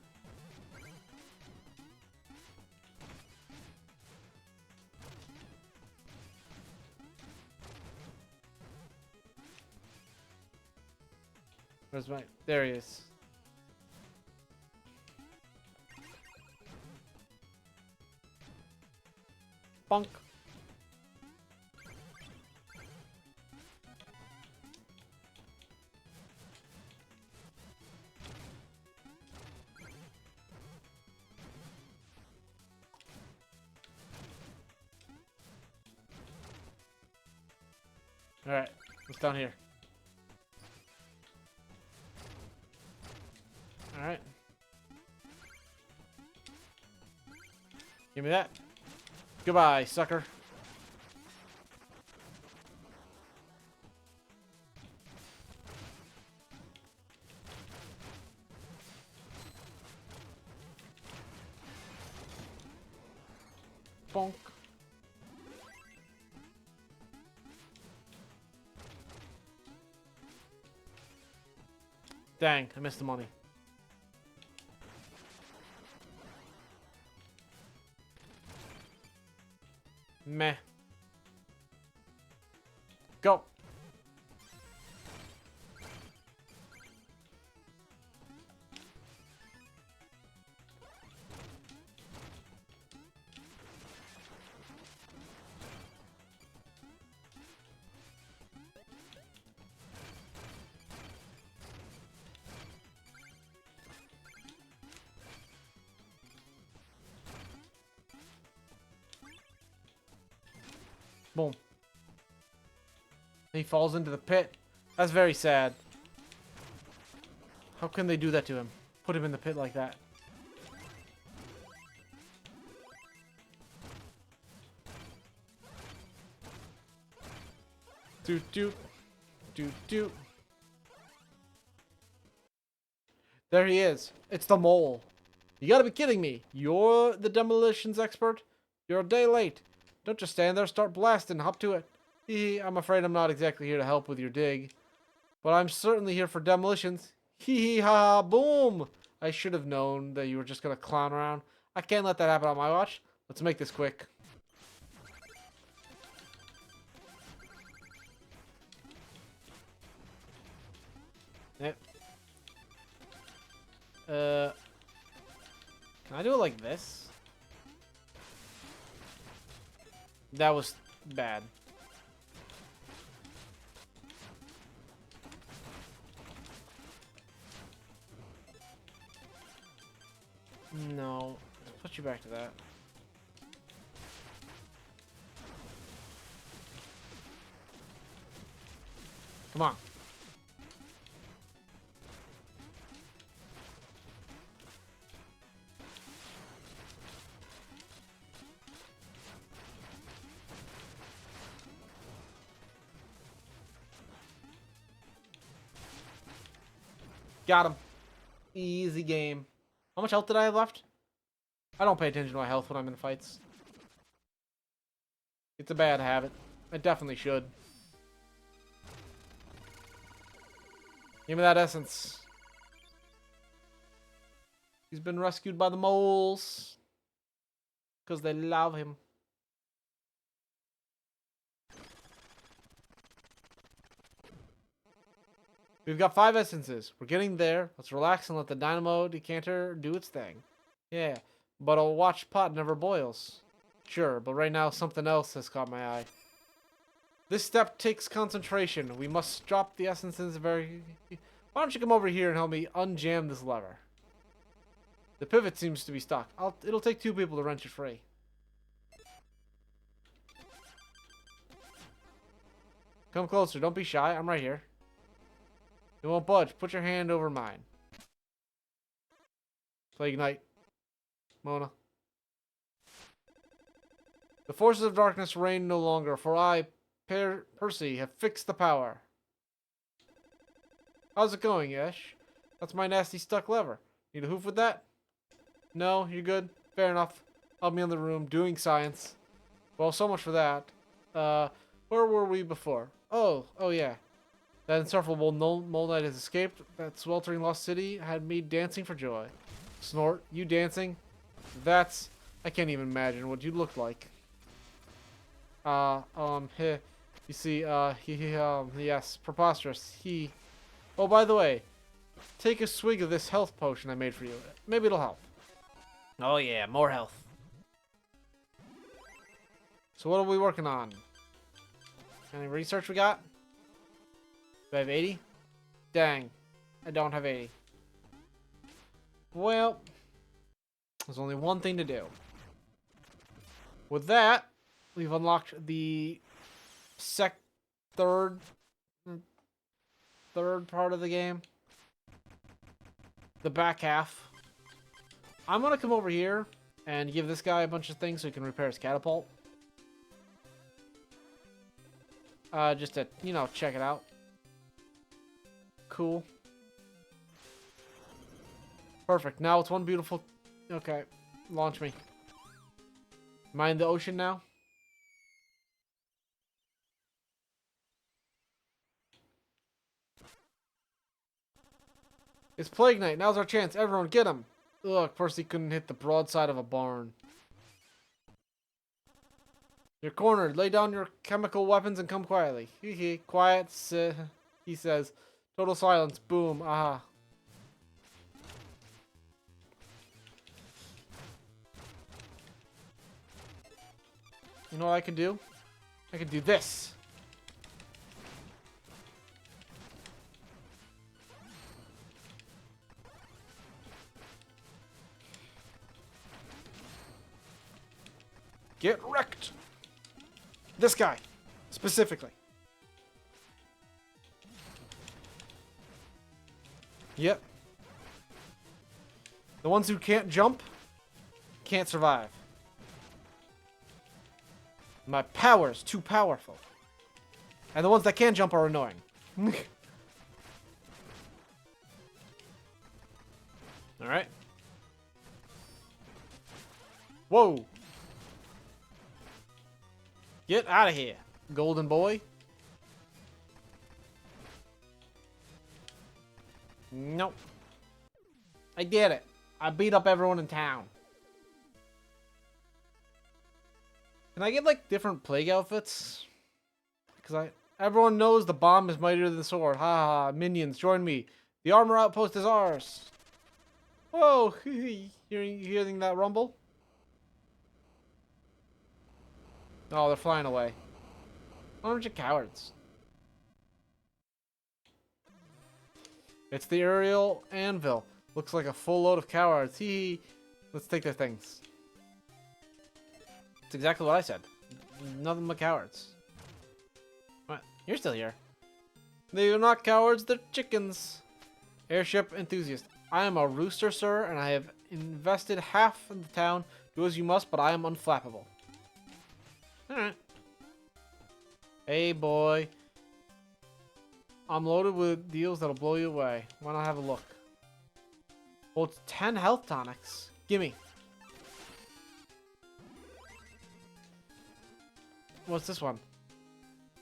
Where's my... There he is. Bonk. Alright, what's down here? Alright. Give me that. Goodbye, sucker. Bonk. Dang, I missed the money. Meh. Go. Boom. He falls into the pit. That's very sad. How can they do that to him? Put him in the pit like that. Doot doot. Doot doot. There he is. It's the mole. You gotta be kidding me. You're the demolitions expert? You're a day late. Don't just stand there, start blasting, hop to it. I'm afraid I'm not exactly here to help with your dig. But I'm certainly here for demolitions. Hee hee ha, boom! I should have known that you were just gonna clown around. I can't let that happen on my watch. Let's make this quick. Yep. Can I do it like this? That was bad. No. Let's put you back to that. Come on. Got him. Easy game. How much health did I have left? I don't pay attention to my health when I'm in fights. It's a bad habit. I definitely should. Give me that essence. He's been rescued by the moles. Because they love him. We've got 5 essences. We're getting there. Let's relax and let the dynamo decanter do its thing. Yeah, but a watch pot never boils. Sure, but right now something else has caught my eye. This step takes concentration. We must drop the essences very... Why don't you come over here and help me unjam this lever? The pivot seems to be stuck. It'll take 2 people to wrench it free. Come closer. Don't be shy. I'm right here. It won't budge. Put your hand over mine. Plague Knight. Mona. The forces of darkness reign no longer, for I, Percy, have fixed the power. How's it going, Yesh? That's my nasty stuck lever. Need a hoof with that? No, you're good. Fair enough. I'll be in the room doing science. Well, so much for that. Where were we before? Oh yeah. That insufferable mole knight has escaped. That sweltering lost city had me dancing for joy. Snort, you dancing? That's... I can't even imagine what you looked like. You see, yes, preposterous. Oh, by the way, take a swig of this health potion I made for you. Maybe it'll help. Oh yeah, more health. So what are we working on? Any research we got? Do I have 80? Dang, I don't have 80. Well, there's only one thing to do. With that, we've unlocked the third part of the game. The back half. I'm gonna come over here and give this guy a bunch of things so he can repair his catapult. Just to, you know, check it out. Cool. Perfect. Now it's one beautiful... Okay. Launch me. Am I in the ocean now? It's Plague Knight. Now's our chance. Everyone, get him. Ugh, Percy couldn't hit the broadside of a barn. You're cornered. Lay down your chemical weapons and come quietly. Hee quiet, he says. Total silence. Boom. Aha. You know what I can do? I can do this. Get wrecked. This guy, specifically. Yep. The ones who can't jump can't survive. My power's too powerful. And the ones that can jump are annoying. Alright. Whoa. Get out of here, golden boy. Nope. I did it. I beat up everyone in town. Can I get, like, different plague outfits? Because everyone knows the bomb is mightier than the sword. Ha ha, minions, join me. The armor outpost is ours. Whoa, hearing that rumble? Oh, they're flying away. Bunch of cowards. It's the aerial anvil. Looks like a full load of cowards. Let's take their things. It's exactly what I said. Nothing but cowards. What? You're still here. They are not cowards, they're chickens. Airship enthusiast. I am a rooster, sir, and I have invested half in the town. Do as you must, but I am unflappable. Alright. Hey, boy. I'm loaded with deals that'll blow you away. Why not have a look? Well, it's 10 health tonics. Gimme. What's this one?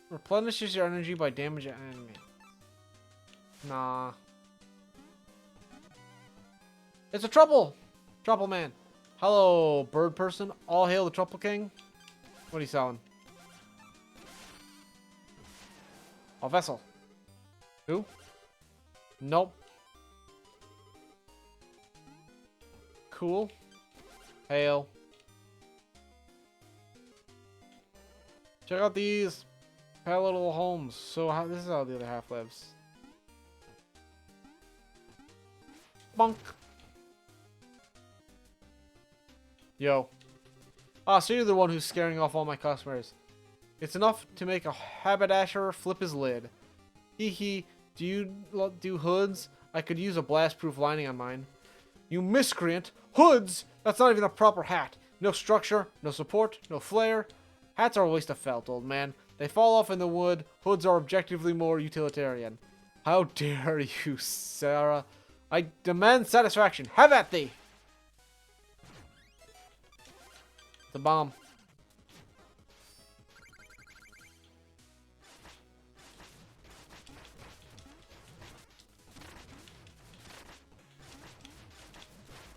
Replenishes your energy by damage an enemy. Nah. It's a trouble! Trouble man. Hello, bird person. All hail the Trouble King. What are you selling? A vessel. Who? Nope. Cool. Hail. Check out these pale little homes. So this is how the other half lives. Bonk. Yo. Ah, so you're the one who's scaring off all my customers. It's enough to make a haberdasher flip his lid. Hee hee. Do you do hoods? I could use a blast-proof lining on mine. You miscreant! Hoods? That's not even a proper hat. No structure, no support, no flare. Hats are a waste of felt, old man. They fall off in the wood. Hoods are objectively more utilitarian. How dare you, Sarah? I demand satisfaction. Have at thee! The bomb.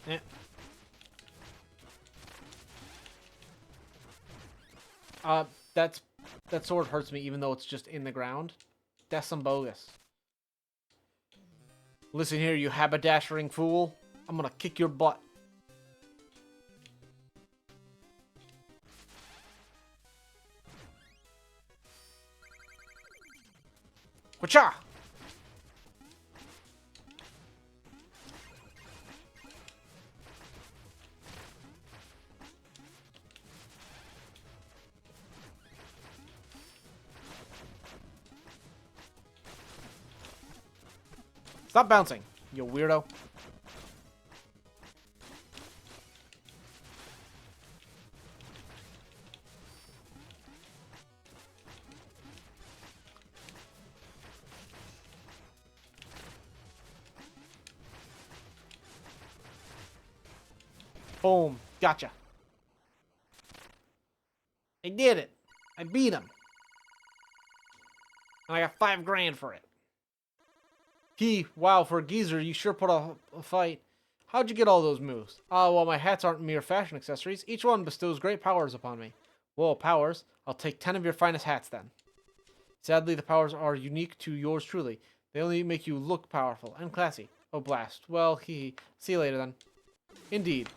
Eh. That sword hurts me even though it's just in the ground. That's some bogus. Listen here, you haberdashering fool. I'm gonna kick your butt. Wacha! Stop bouncing, you weirdo. Boom. Gotcha. I did it. I beat him. And I got 5 grand for it. Wow, for a geezer, you sure put a fight. How'd you get all those moves? Well, my hats aren't mere fashion accessories. Each one bestows great powers upon me. Well, powers? I'll take 10 of your finest hats then. Sadly, the powers are unique to yours truly. They only make you look powerful and classy. Oh, blast. Well, see you later then. Indeed.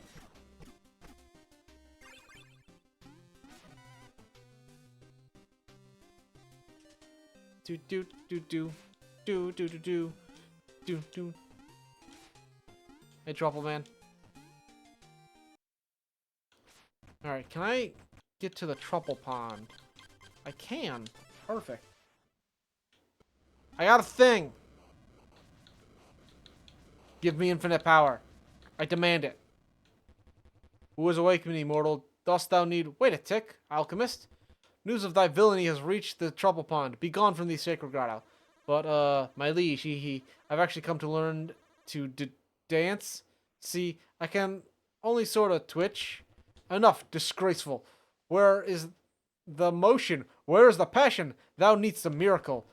Do do do do do do do do do do. Hey, Trouble Man. All right, can I get to the Trouble Pond? I can. Perfect. I got a thing. Give me infinite power. I demand it. Who is awake, me, mortal? Dost thou need... Wait a tick, alchemist. News of thy villainy has reached the Trouble Pond. Be gone from the sacred grotto. But, my liege, I've actually come to learn to dance. See, I can only sort of twitch. Enough, disgraceful. Where is the motion? Where is the passion? Thou needst a miracle.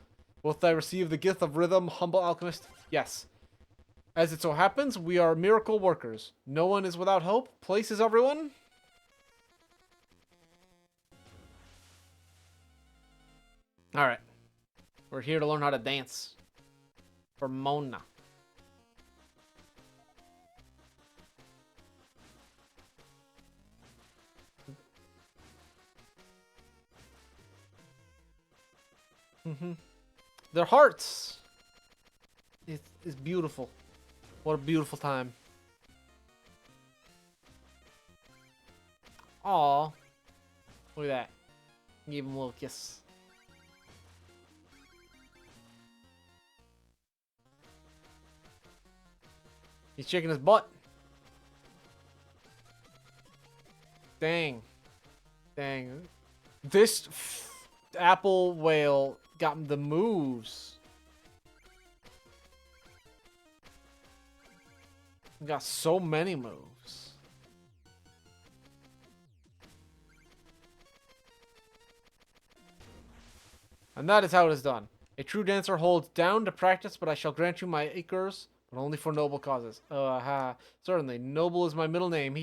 Wilt thou receive the gift of rhythm, humble alchemist? Yes. As it so happens, we are miracle workers. No one is without hope. Places everyone. Alright. We're here to learn how to dance. For Mona. Their hearts. It's beautiful. What a beautiful time. Aw. Look at that. Gave him a little kiss. He's shaking his butt. Dang. Dang. This apple whale got the moves. Got so many moves. And that is how it is done. A true dancer holds down to practice, but I shall grant you my acres, but only for noble causes. Certainly. Noble is my middle name.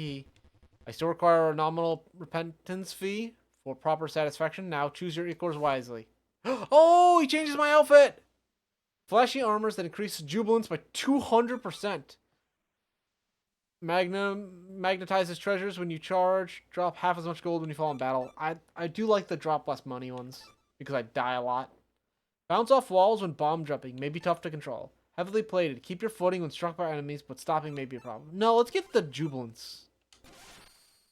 I still require a nominal repentance fee for proper satisfaction. Now choose your acres wisely. Oh, he changes my outfit! Flashy armors that increase jubilance by 200%. Magnetizes treasures when you charge. Drop half as much gold when you fall in battle. I do like the drop less money ones because I die a lot. Bounce off walls when bomb jumping may be tough to control. Heavily plated. Keep your footing when struck by enemies, but stopping may be a problem. No, let's get the jubilance.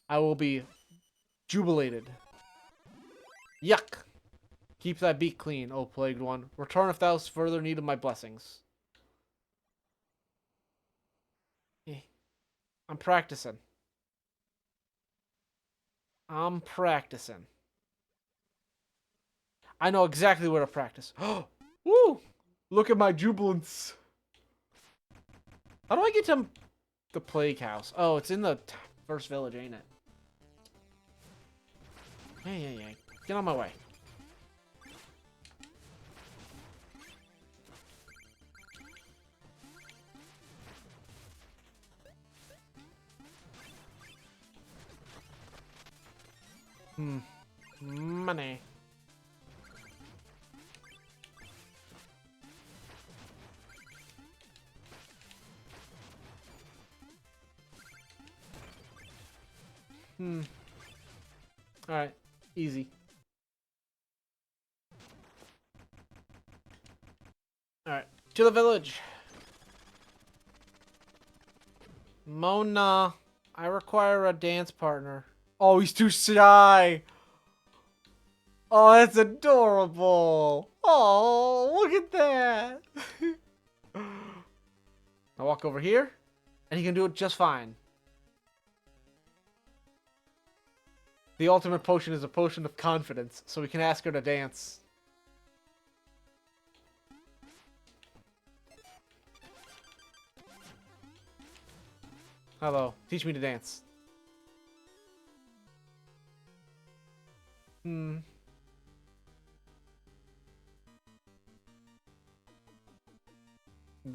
I will be jubilated. Yuck. Keep thy beak clean, O plagued one. Return if thou hast further need of my blessings. I'm practicing. I'm practicing. I know exactly where to practice. Woo! Look at my jubilance. How do I get to the plague house? Oh, it's in the first village, ain't it? Yeah. Get on my way. Money. Alright. Easy. Alright. To the village. Mona, I require a dance partner. Oh, he's too shy. Oh, that's adorable. Oh, look at that. I walk over here, and he can do it just fine. The ultimate potion is a potion of confidence, so we can ask her to dance. Hello, teach me to dance.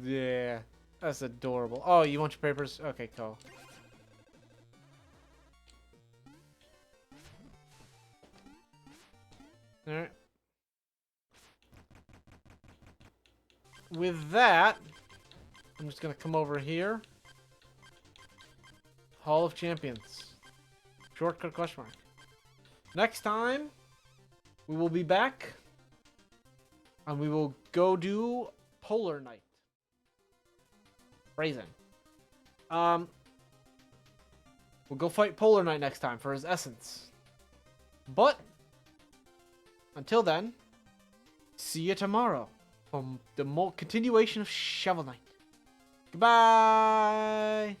Yeah, that's adorable. Oh, you want your papers? Okay, cool. Alright. With that, I'm just gonna come over here. Hall of Champions. Shortcut question mark. Next time, we will be back. And we will go do Polar Knight. Phrasing. We'll go fight Polar Knight next time for his essence. But, until then, see you tomorrow from the continuation of Shovel Knight. Goodbye!